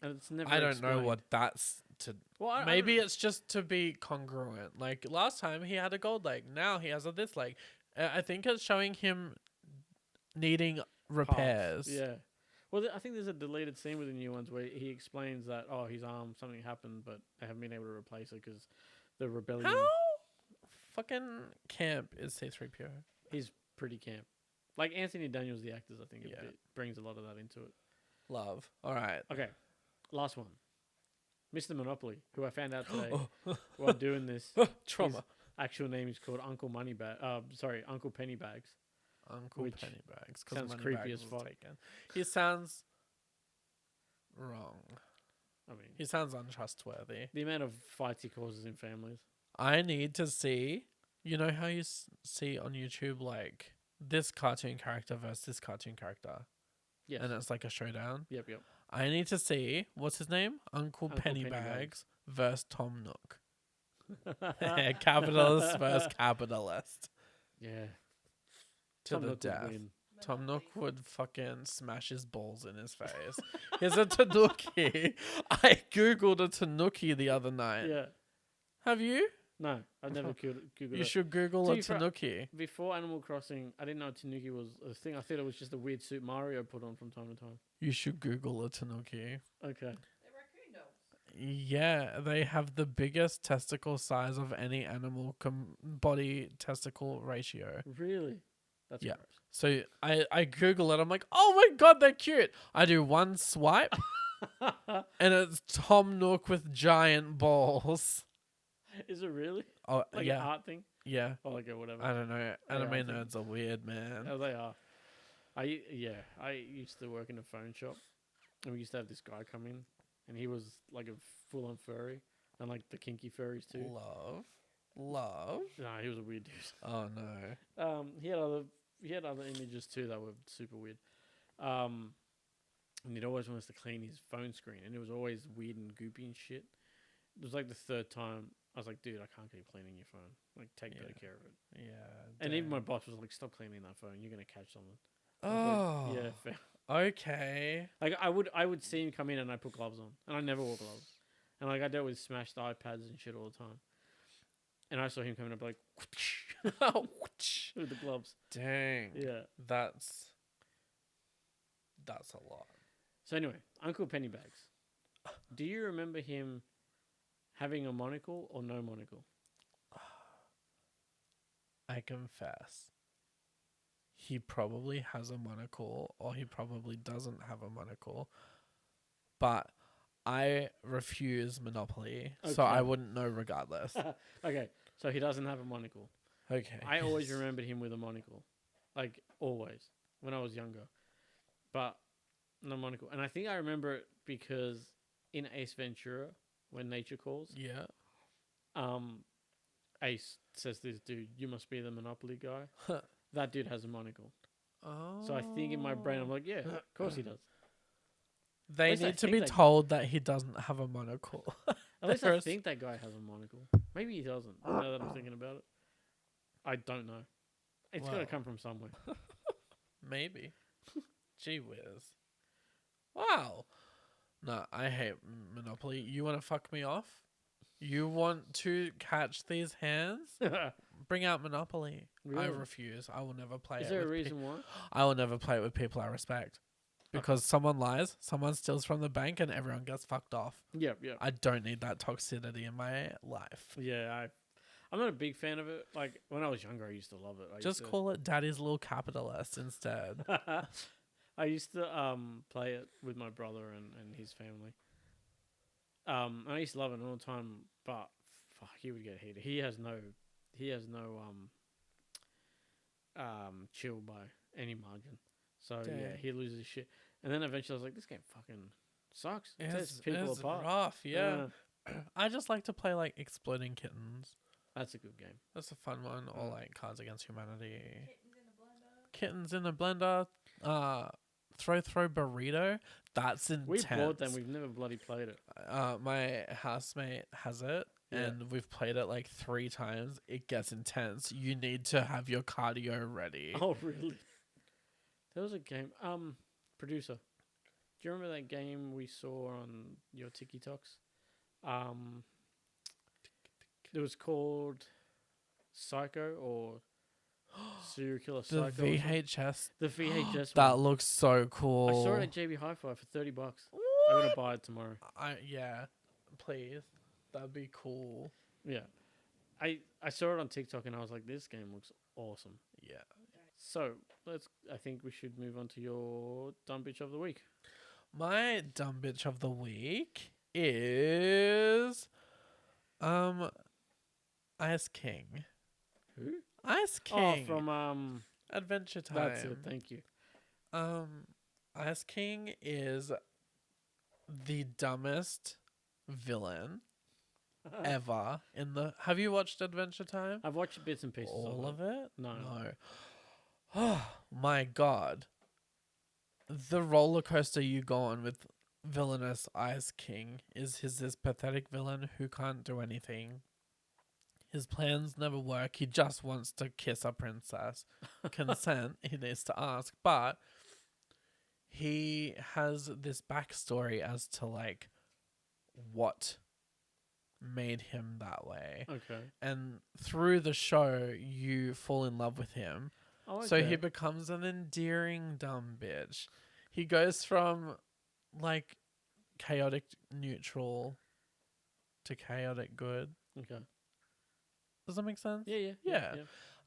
C: and it's never.
B: I don't know
C: explained.
B: what that's to.
C: Well, I
B: Maybe
C: don't-
B: it's just to be congruent. Like last time he had a gold leg. Now he has a this leg. I think it's showing him needing
C: parts.
B: repairs.
C: Yeah. Well, I think there's a deleted scene with the new ones where he explains that his arm something happened, but they haven't been able to replace it because the rebellion.
B: How fucking camp is C-3PO?
C: He's pretty camp. Like Anthony Daniels, the actors, I think
B: Yeah.
C: it brings a lot of that into it.
B: Love. All right.
C: Okay, last one. Mr. Monopoly, who I found out today
B: Oh.
C: while doing this.
B: Trauma.
C: His actual name is called Uncle Uncle Pennybags.
B: Uncle
C: Which
B: Pennybags.
C: sounds creepy as fuck.
B: Taken. He sounds wrong.
C: I mean,
B: He sounds untrustworthy.
C: the amount of fights he causes in families.
B: I need to see. You know how you see on YouTube like this cartoon character versus this cartoon character,
C: Yes.
B: and it's like a showdown.
C: Yep.
B: I need to see what's his name, Uncle
C: Uncle
B: Pennybags versus Tom Nook. Capitalist versus capitalist
C: Yeah.
B: to
C: Tom
B: the
C: Nook would
B: death.
C: win.
B: Tom Nook would fucking smash his balls in his face. Here's a tanuki. I googled a tanuki the other night.
C: Yeah.
B: Have you?
C: No, I've never Googled
B: You
C: it.
B: should Google
C: To
B: a
C: be fair-
B: tanuki.
C: Before Animal Crossing, I didn't know Tanuki was a thing. I thought it was just a weird suit Mario put on from time to time.
B: You should Google a tanuki.
C: Okay.
A: They're raccoon dogs.
B: Yeah, they have the biggest testicle size of any animal body testicle ratio.
C: Really? That's
B: Yeah.
C: gross.
B: So I Google it. I'm like, oh my god, they're cute. I do one swipe, and it's Tom Nook with giant balls.
C: Is it really?
B: Oh
C: Like
B: yeah,
C: an art thing?
B: yeah.
C: Oh, like whatever.
B: I don't know.
C: I
B: Anime
C: think-
B: nerds are weird, man.
C: Oh, they are. I used to work in a phone shop, and we used to have this guy come in, and he was like a full-on furry, and like the kinky furries too.
B: Love.
C: Nah, he was a weird dude.
B: Oh no.
C: He had other images too that were super weird. And he'd always want us to clean his phone screen, and it was always weird and goopy and shit. It was like the third time I was like, dude, I can't keep cleaning your phone. Like, take better care of it.
B: Yeah.
C: And even my
B: damn.
C: boss was like, stop cleaning that phone. You're gonna catch something.
B: Oh.
C: Yeah, fair.
B: Okay.
C: Like I would see him come in and I put gloves on, and I never wore gloves. And like I dealt with smashed iPads and shit all the time. And I saw him coming up like with the gloves.
B: Dang.
C: Yeah.
B: That's a lot.
C: So anyway, Uncle Pennybags. Do you remember him having a monocle or no monocle?
B: I confess. He probably has a monocle or he probably doesn't have a monocle. But I refuse Monopoly, so I
C: Okay.
B: wouldn't know regardless.
C: Okay, so he doesn't have a monocle.
B: Okay.
C: I always remembered him with a monocle. Like, always. When I was younger. But, no monocle. And I think I remember it because in Ace Ventura, when nature calls,
B: Yeah.
C: Ace says to this dude, you must be the Monopoly guy.
B: Huh.
C: That dude has a monocle.
B: Oh.
C: So I think in my brain, I'm like, yeah, of course he does.
B: They
C: least I
B: need to
C: think
B: be
C: they-
B: told that he doesn't have a monocle.
C: At least I
B: There's-
C: think that guy has a monocle. Maybe he doesn't, now that I'm thinking about it. I don't know. It's got to
B: Well.
C: come from somewhere.
B: Maybe. Gee whiz. Wow. No, I hate Monopoly. You want to fuck me off? You want to catch these hands? Bring out Monopoly. I
C: Really?
B: refuse. I will never play
C: Is
B: it.
C: there a
B: with
C: reason why?
B: I will never play it with people I respect. Because someone lies, someone steals from the bank, and everyone gets fucked off.
C: Yeah.
B: I don't need that toxicity in my life.
C: Yeah, I'm not a big fan of it. Like, when I was younger, I used to love it.
B: Just call it Daddy's Little Capitalist instead.
C: I used to play it with my brother and his family. And I used to love it all the time, but fuck, he would get heated. He has no chill by any margin. So yeah,
B: Dang.
C: he loses his shit. And then eventually I was like, this game fucking sucks. It tears people
B: It's
C: apart.
B: rough, yeah. I just like to play like Exploding Kittens.
C: That's a good game.
B: That's a fun one. Or like Cards Against Humanity.
A: Kittens in a blender.
B: Kittens in a blender. Throw burrito. That's intense.
C: We've bought them. We've never bloody played it.
B: My housemate has it,
C: Yeah.
B: and we've played it like 3 times. It gets intense. You need to have your cardio ready.
C: Oh, really? There was a game. Producer, do you remember that game we saw on your TikToks? It was called Psycho or Serial Killer
B: The
C: Psycho. or something.
B: VHS.
C: The VHS
B: That
C: one.
B: looks so cool.
C: I saw it at JB Hi-Fi for $30. I'm gonna buy it tomorrow.
B: Yeah, please. That'd be cool.
C: Yeah, I saw it on TikTok and I was like, this game looks awesome.
B: Yeah.
C: So I think we should move on to your dumb bitch of the week.
B: My dumb bitch of the week is Ice King.
C: Who?
B: Ice
C: Oh,
B: King
C: from
B: Adventure Time.
C: That's it. Thank you.
B: Ice King is the dumbest villain ever in the. Have you watched Adventure Time?
C: I've watched bits and pieces.
B: All of it?
C: No.
B: Oh my god. The roller coaster you go on with villainous Ice King is this pathetic villain who can't do anything. His plans never work. He just wants to kiss a princess. Consent, he needs to ask. But he has this backstory as to like what made him that way.
C: Okay.
B: And through the show, you fall in love with him.
C: Oh, okay.
B: So he becomes an endearing dumb bitch. He goes from like chaotic neutral to chaotic good.
C: Okay.
B: Does that make sense?
C: Yeah.
B: Yeah.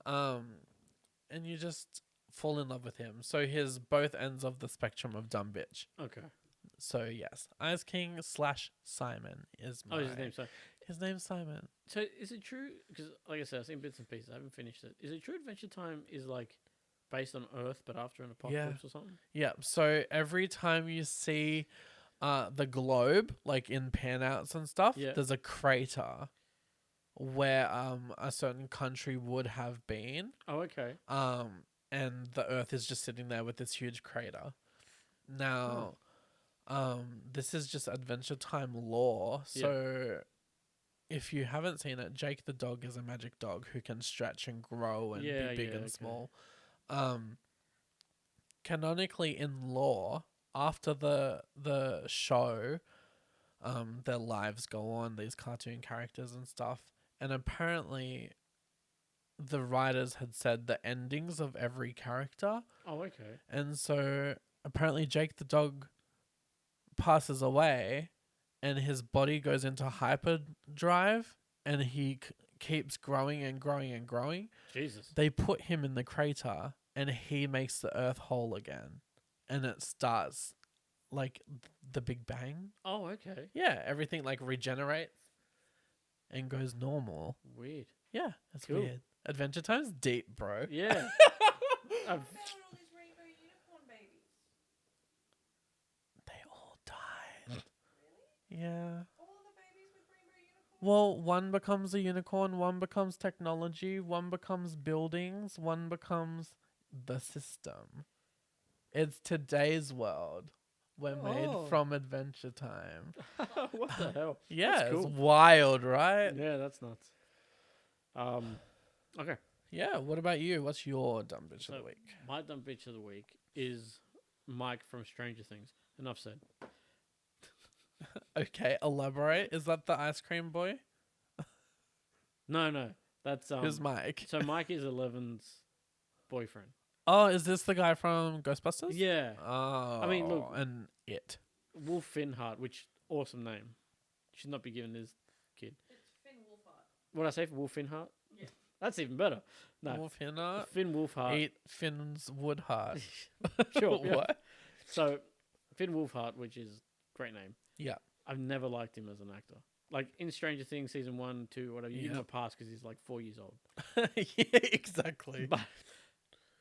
B: And you just fall in love with him. So he's both ends of the spectrum of dumb bitch.
C: Okay.
B: So yes, Ice King / Simon is my.
C: Oh, his name. So,
B: His name's Simon.
C: so is it true? Because, like I said, I've seen bits and pieces. I haven't finished it. Is it true? Adventure Time is like based on Earth, but after an apocalypse or something?
B: Yeah. So every time you see the globe, like in panouts and stuff,
C: Yeah.
B: there's a crater where a certain country would have been.
C: Oh, okay.
B: And the Earth is just sitting there with this huge crater. Now, this is just Adventure Time lore. So, if you haven't seen it, Jake the dog is a magic dog who can stretch and grow and be big and small. Canonically in lore, after the show, their lives go on, these cartoon characters and stuff, and apparently the writers had said the endings of every character.
C: Oh, okay.
B: And so apparently Jake the dog passes away and his body goes into hyperdrive and he keeps growing and growing and growing.
C: Jesus.
B: They put him in the crater and he makes the earth whole again. And it starts like the Big Bang.
C: Oh, okay.
B: Yeah, everything like regenerates and goes normal.
C: Weird.
B: Yeah, that's
C: Cool.
B: weird. Adventure Time's deep, bro.
C: Yeah.
A: What
C: I've,
A: about all these rainbow unicorn babies?
B: They all died. Yeah.
A: All the babies with rainbow unicorns?
B: Well, one becomes a unicorn, one becomes technology, one becomes buildings, one becomes the system. It's today's world. We're made
C: Oh.
B: from Adventure Time.
C: what the hell?
B: Yeah,
C: That's
B: it's
C: cool.
B: wild, right?
C: Yeah, that's nuts. Okay.
B: Yeah, what about you? What's your dumb bitch of
C: So
B: the week?
C: my dumb bitch of the week is Mike from Stranger Things. Enough said.
B: Okay, elaborate. Is that the ice cream boy?
C: No, that's
B: Who's Mike?
C: So Mike is Eleven's boyfriend.
B: Oh, is this the guy from Ghostbusters?
C: Yeah,
B: Oh,
C: mean, look-
B: and it.
C: Wolf Finhart, which awesome name. Should not be given his kid.
A: It's Finn Wolfhard.
C: What did I say? Wolf Finhart.
A: Yeah.
C: That's even better. No,
B: Wolfhard.
C: Finn Wolfhart.
B: Eat Finn's Woodheart.
C: Sure. yeah.
B: What?
C: So Finn Wolfhard, which is great name.
B: Yeah.
C: I've never liked him as an actor. Like in Stranger Things season 1, 2, whatever. You give him a
B: Yep.
C: pass because he's like 4 years old.
B: Yeah, exactly.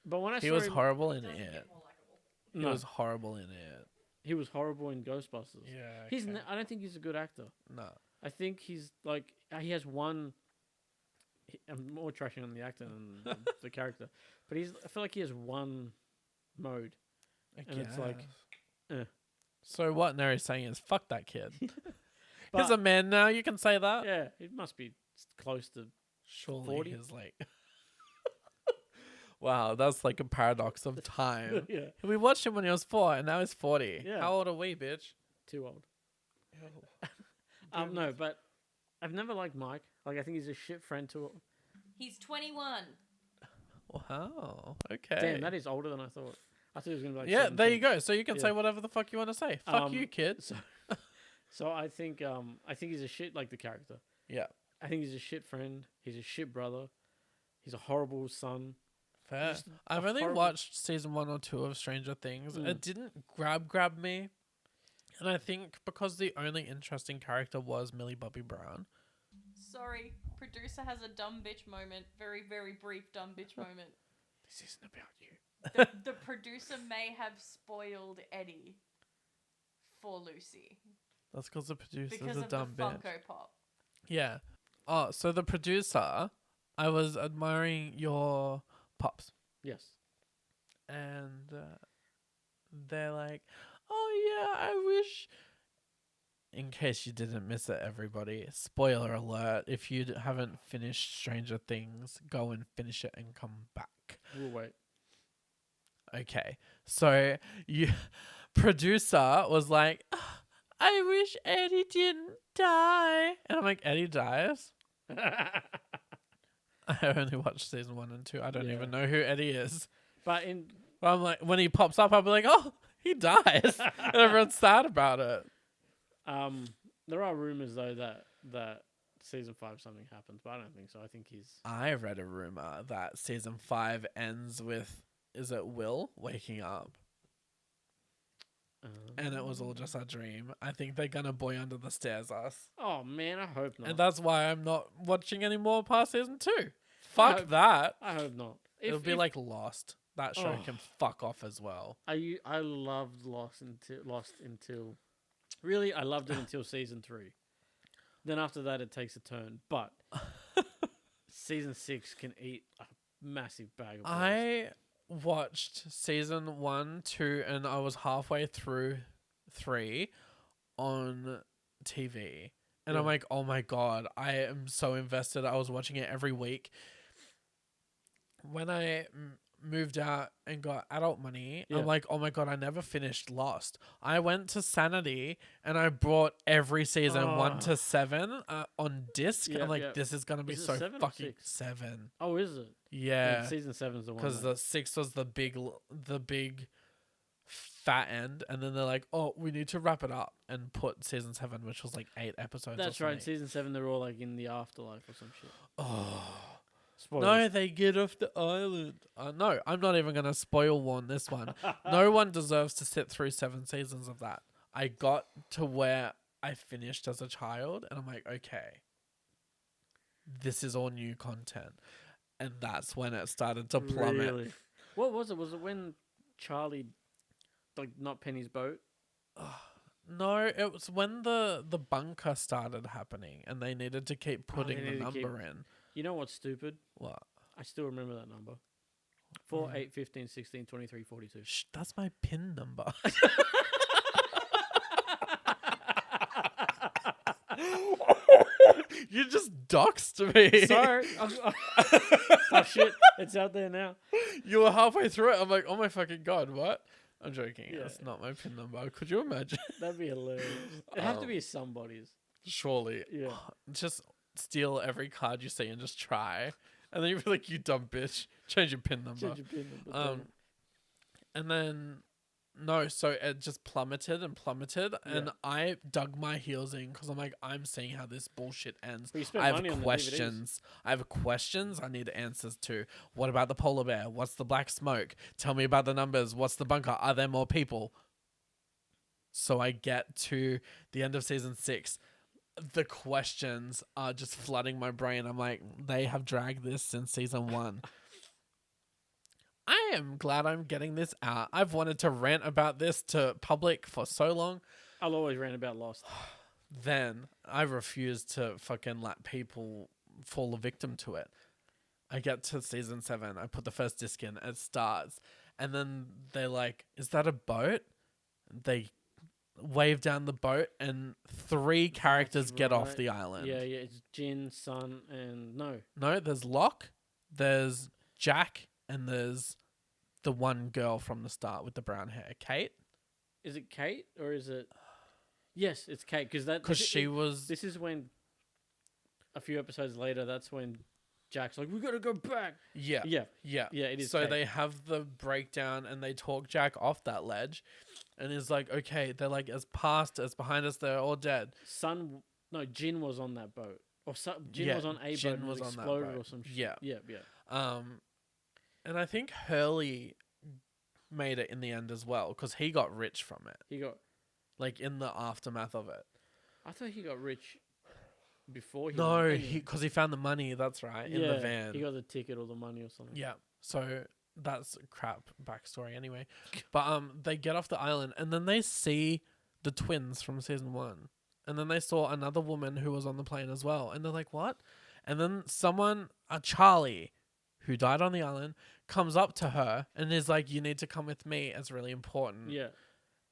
C: But when I
B: He
C: saw
B: was
C: him,
B: horrible in
A: Doesn't
B: it.
A: get more likable.
B: He
C: no,
B: was horrible in it.
C: he was horrible in Ghostbusters.
B: Yeah.
C: He's. I don't think he's a good actor.
B: No.
C: I think he's like he has one. I'm more trashing on the actor than the character, but I feel like he has one mode. And it's like, eh.
B: So what Nery's saying is, fuck that kid.
C: But
B: He's a man now. You can say that.
C: yeah, it must be close to.
B: Surely
C: 40?
B: he's like. Wow, that's like a paradox of time.
C: Yeah,
B: We watched him when he was 4, and now he's 40.
C: Yeah.
B: How old are we, bitch?
C: too old. No, but I've never liked Mike. Like I think he's a shit friend to.
A: He's 21.
B: Wow. Okay.
C: Damn, that is older than I thought. I thought he was gonna be like.
B: yeah, there you
C: 17.
B: go. So you can
C: Yeah.
B: say whatever the fuck you want to say. Fuck you, kid.
C: So I think he's a shit like the character.
B: Yeah.
C: I think he's a shit friend. He's a shit brother. He's a horrible son.
B: Fair.
C: Just
B: I've
C: a
B: only
C: horrible-
B: watched season 1 or 2 of Stranger Things.
C: Mm.
B: It didn't grab me. And I think because the only interesting character was Millie Bobby Brown.
A: Sorry, producer has a dumb bitch moment. Very, very brief dumb bitch moment.
C: This isn't about you.
A: The producer may have spoiled Eddie for Lucy
B: That's because the producer's
A: because
B: a
A: of the
B: dumb bitch.
A: Funko Pop.
B: Yeah. Oh, so the producer, I was admiring your pops.
C: Yes.
B: And they're like, oh yeah, I wish. In case you didn't miss it, everybody, spoiler alert, if you haven't finished Stranger Things, go and finish it and come back.
C: We'll wait.
B: Okay, so you producer was like, I wish Eddie didn't die. And I'm like, Eddie dies? I only watched season 1 and 2. I don't
C: Yeah.
B: even know who Eddie is.
C: But in
B: But I'm like, when he pops up, I'll be like, oh, he dies. And everyone's sad about it.
C: there are rumors though that season 5 something happens, but I don't think so. I think he's
B: I read a rumor that season 5 ends with, is it Will waking up? And it was all just a dream. I think they're gonna boy under the stairs us.
C: Oh man, I hope not.
B: And that's why I'm not watching any more past season 2. Fuck
C: hope-
B: that.
C: I hope not.
B: It'll be like Lost. That show
C: Oh.
B: can fuck off as well.
C: I loved Lost until really I loved it until season 3. Then after that it takes a turn. But season 6 can eat a massive bag of balls.
B: I watched season 1, 2, and I was halfway through 3 on TV. And I'm
C: Yeah.
B: like, oh my God, I am so invested. I was watching it every week. When I moved out and got adult money,
C: Yeah.
B: I'm like, oh my God, I never finished Lost. I went to Sanity and I brought every season 1 to 7 on disc.
C: Yeah,
B: I'm like,
C: yeah.
B: this is going to be
C: Is it
B: so
C: 7 or
B: fucking
C: 6?
B: 7.
C: Oh, is it?
B: Yeah.
C: Season 7's the one.
B: Because
C: though.
B: the 6 was the big fat end, and then they're like, oh, we need to wrap it up and put season 7, which was like 8 episodes.
C: That's
B: or
C: right.
B: something.
C: Season 7, they're all like in the afterlife or some shit.
B: Oh
C: Spoilers.
B: no, they get off the island. No, I'm not even gonna spoil warn this one. No one deserves to sit through 7 seasons of that. I got to where I finished as a child, and I'm like, okay, this is all new content, and that's when it started to plummet.
C: Really? What was it? Was it when Charlie, like, not Penny's boat?
B: No, it was when the bunker started happening, and they needed to keep putting the
C: needed to keep-
B: number in.
C: You know what's stupid?
B: What?
C: I still remember that number. 4, 8, 15, 16, 23, 42.
B: Shh, that's my PIN number. You just doxed me.
C: Sorry. Oh shit, it's out there now.
B: You were halfway through it. I'm like, oh my fucking God, what? I'm joking.
C: Yeah.
B: That's not my PIN number. Could you imagine?
C: That'd be hilarious. It'd have to be somebody's.
B: Surely.
C: Yeah.
B: Just steal every card you see and just try. And then you'd be like, you dumb bitch. Change your PIN number.
C: Change your pin number.
B: And then, no, so it just plummeted and plummeted. And
C: Yeah.
B: I dug my heels in because I'm like, I'm seeing how this bullshit ends.
C: But you spent
B: I have
C: money on the
B: questions. I have questions I need answers to. What about the polar bear? What's the black smoke? Tell me about the numbers. What's the bunker? Are there more people? So I get to the end of season 6. The questions are just flooding my brain. I'm like, they have dragged this since season 1. I am glad I'm getting this out. I've wanted to rant about this to public for so long.
C: I'll always rant about Lost.
B: Then I refuse to fucking let people fall a victim to it. I get to season 7. I put the first disc in. It starts. And then they're like, is that a boat? They wave down the boat and 3 characters get off
C: right.
B: the island.
C: Yeah, it's Jin, Sun, and no.
B: No, there's Locke, there's Jack, and there's the one girl from the start with the brown hair, Kate.
C: Is it Kate or is it? Yes, it's Kate
B: Because she was.
C: This is when. A few episodes later, that's when Jack's like, "We gotta go back."
B: Yeah.
C: Yeah,
B: Yeah.
C: yeah. It is.
B: So
C: Kate.
B: they have the breakdown and they talk Jack off that ledge. And it's like, okay, they're like, as past, as behind us, they're all dead.
C: Jin was on that boat, or Jin
B: Yeah,
C: was on a
B: Jin
C: boat and
B: was
C: it
B: on that
C: exploded
B: boat.
C: or some shit.
B: Yeah.
C: yeah.
B: And I think Hurley made it in the end as well because he got rich from it,
C: He got.
B: like in the aftermath of it.
C: I thought he got rich before.
B: No,
C: went in.
B: because he found the money. That's right, in the van.
C: He got the ticket or the money or something.
B: Yeah. So that's a crap backstory anyway. But they get off the island and then they see the twins from season 1. And then they saw another woman who was on the plane as well. And they're like, what? And then someone, a Charlie, who died on the island, comes up to her and is like, you need to come with me. It's really important.
C: Yeah.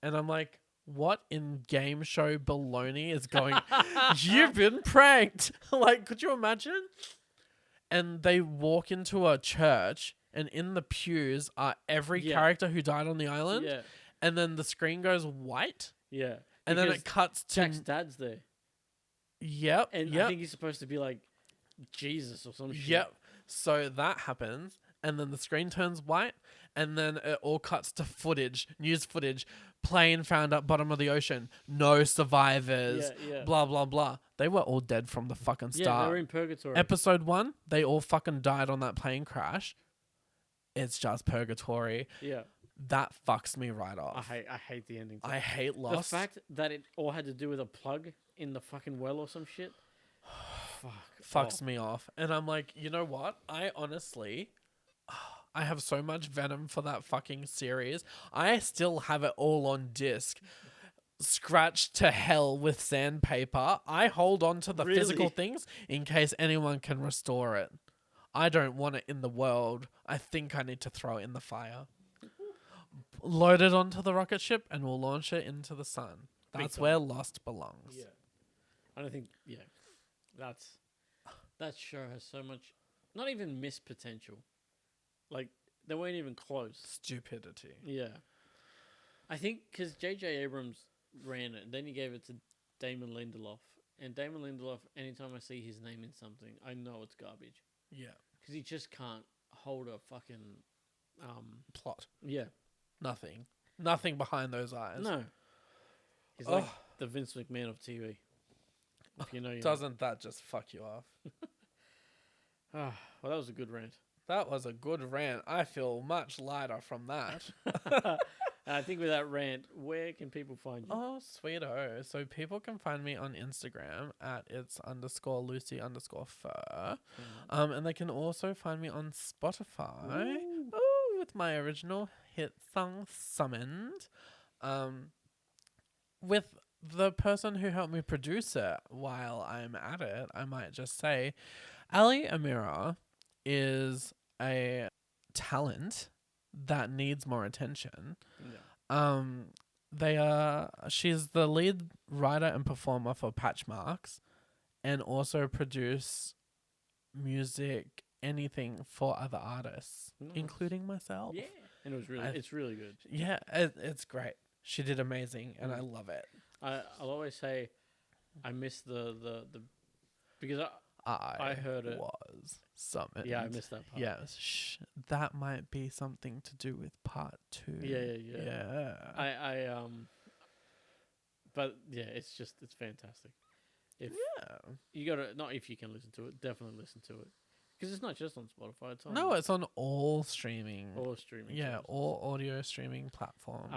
B: And I'm like, what in game show baloney is going? You've been pranked. Like, could you imagine? And they walk into a church, and in the pews are every
C: Yeah.
B: character who died on the island.
C: Yeah.
B: And then the screen goes white.
C: Yeah.
B: And then
C: Because
B: it cuts to
C: Jack's dad's there,
B: yep,
C: and
B: yep,
C: I think he's supposed to be like Jesus or some shit.
B: yep. So that happens, and then the screen turns white, and then it all cuts to footage, news footage. Plane found at bottom of the ocean. No survivors.
C: Yeah.
B: Blah blah blah. They were all dead from the fucking
C: Yeah,
B: start.
C: they were in purgatory.
B: Episode 1, they all fucking died on that plane crash. It's just purgatory.
C: Yeah,
B: That fucks me right off.
C: I hate the ending. to
B: I
C: it.
B: hate
C: The
B: Lost.
C: fact that it all had to do with a plug in the fucking well or some shit.
B: Fucks me off. And I'm like, you know what? I honestly, I have so much venom for that fucking series. I still have it all on disc. Scratched to hell with sandpaper. I hold on to the physical
C: Really?
B: things in case anyone can restore it. I don't want it in the world. I think I need to throw it in the fire. Load it onto the rocket ship and we'll launch it into the sun. That's
C: time.
B: where Lost belongs.
C: Yeah, I don't think. Yeah, that show has so much, not even missed potential. Like they weren't even close.
B: Stupidity.
C: Yeah, I think because J.J. Abrams ran it, then he gave it to Damon Lindelof, and Damon Lindelof. Anytime I see his name in something, I know it's garbage
B: Yeah.
C: because he just can't hold a fucking
B: Plot.
C: yeah.
B: Nothing. Nothing behind those eyes.
C: No, he's like
B: Ugh.
C: the Vince McMahon of TV. If you know, you know.
B: Doesn't that just fuck you off?
C: Ah, well, that was a good rant.
B: That was a good rant. I feel much lighter from that.
C: And I think with that rant, where can people find you?
B: Oh, sweeto. So people can find me on Instagram at its_Lucy_Furr. And they can also find me on Spotify. Ooh, with my original hit song Summoned. With the person who helped me produce it while I'm at it, I might just say Alumi Emera is a talent that needs more attention.
C: Yeah.
B: She's the lead writer and performer for Patchmarks and also produce music, anything for other artists,
C: Nice.
B: including myself.
C: Yeah. And it's really good.
B: Yeah, it's great. She did amazing and I love it.
C: I'll always say I miss the because I heard it.
B: Was summoned.
C: Yeah, I missed that part.
B: Yes, that might be something to do with part 2.
C: Yeah. But yeah, it's fantastic. If you gotta, not if you can listen to it, definitely listen to it because it's not just on Spotify. It's on
B: it's on all streaming.
C: all streaming.
B: Yeah,
C: services.
B: all audio streaming platforms.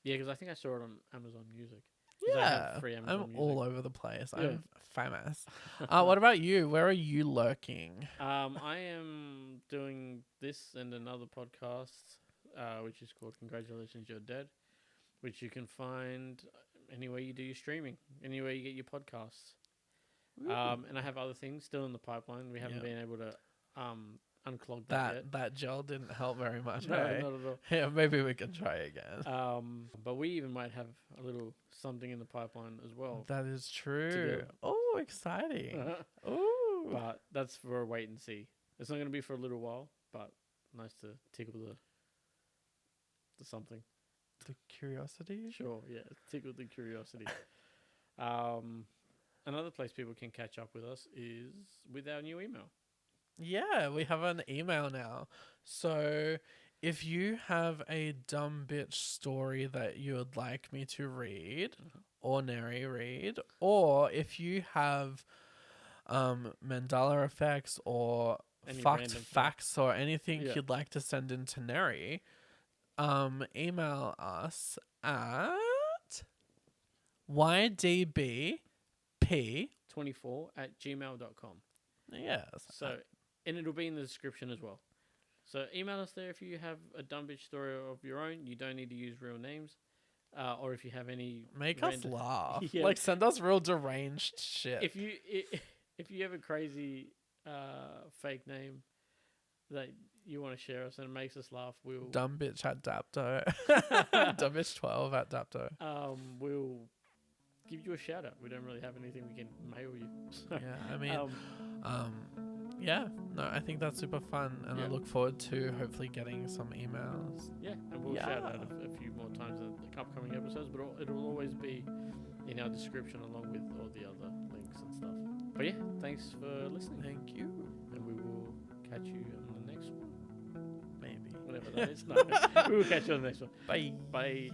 C: Yeah, because I think I saw it on Amazon Music. 'Cause I have free Amazon
B: I'm
C: Music.
B: all over the place.
C: Yeah.
B: I'm famous. What about you? Where are you lurking?
C: I am doing this and another podcast, which is called "Congratulations, You're Dead," which you can find anywhere you do your streaming, anywhere you get your podcasts. And I have other things still in the pipeline. We haven't been able to unclog that yet.
B: That gel didn't help very much.
C: No,
B: eh?
C: not at all.
B: Yeah, maybe we can try again.
C: But we even might have a little something in the pipeline as well.
B: That is true.
C: Together.
B: Oh, exciting. Ooh.
C: But that's for a wait and see. It's not going to be for a little while, but nice to tickle the something.
B: The curiosity?
C: Sure, yeah, tickle the curiosity. Another place people can catch up with us is with our new email.
B: Yeah, we have an email now. So if you have a dumb bitch story that you would like me to read or Nery read, or if you have Mandela effects or
C: Any
B: fucked
C: random
B: facts or anything
C: Yeah.
B: you'd like to send in to Nery, email us at
C: ydbp24@gmail.com.
B: Yes.
C: So, and it'll be in the description as well. So email us there if you have a dumb bitch story of your own. You don't need to use real names. Or if you have any
B: Make us
C: random-
B: laugh.
C: Yeah.
B: Like, send us real deranged shit.
C: if you have a crazy fake name that you want to share us and it makes us laugh, we'll
B: Dumb bitch at Dapto. Dumb bitch 12 at Dapto.
C: we'll give you a shout out. We don't really have anything we can mail you. So,
B: Yeah, I mean, yeah, no, I think that's super fun, and I
C: Yeah.
B: look forward to hopefully getting some emails.
C: yeah, and we'll shout out a few more times upcoming episodes, but it'll always be in our description along with all the other links and stuff. But yeah, thanks for listening.
B: Thank you.
C: And we will catch you on the next one.
B: Maybe.
C: Whatever that is. No, we will catch you on the next one.
B: Bye.
C: Bye.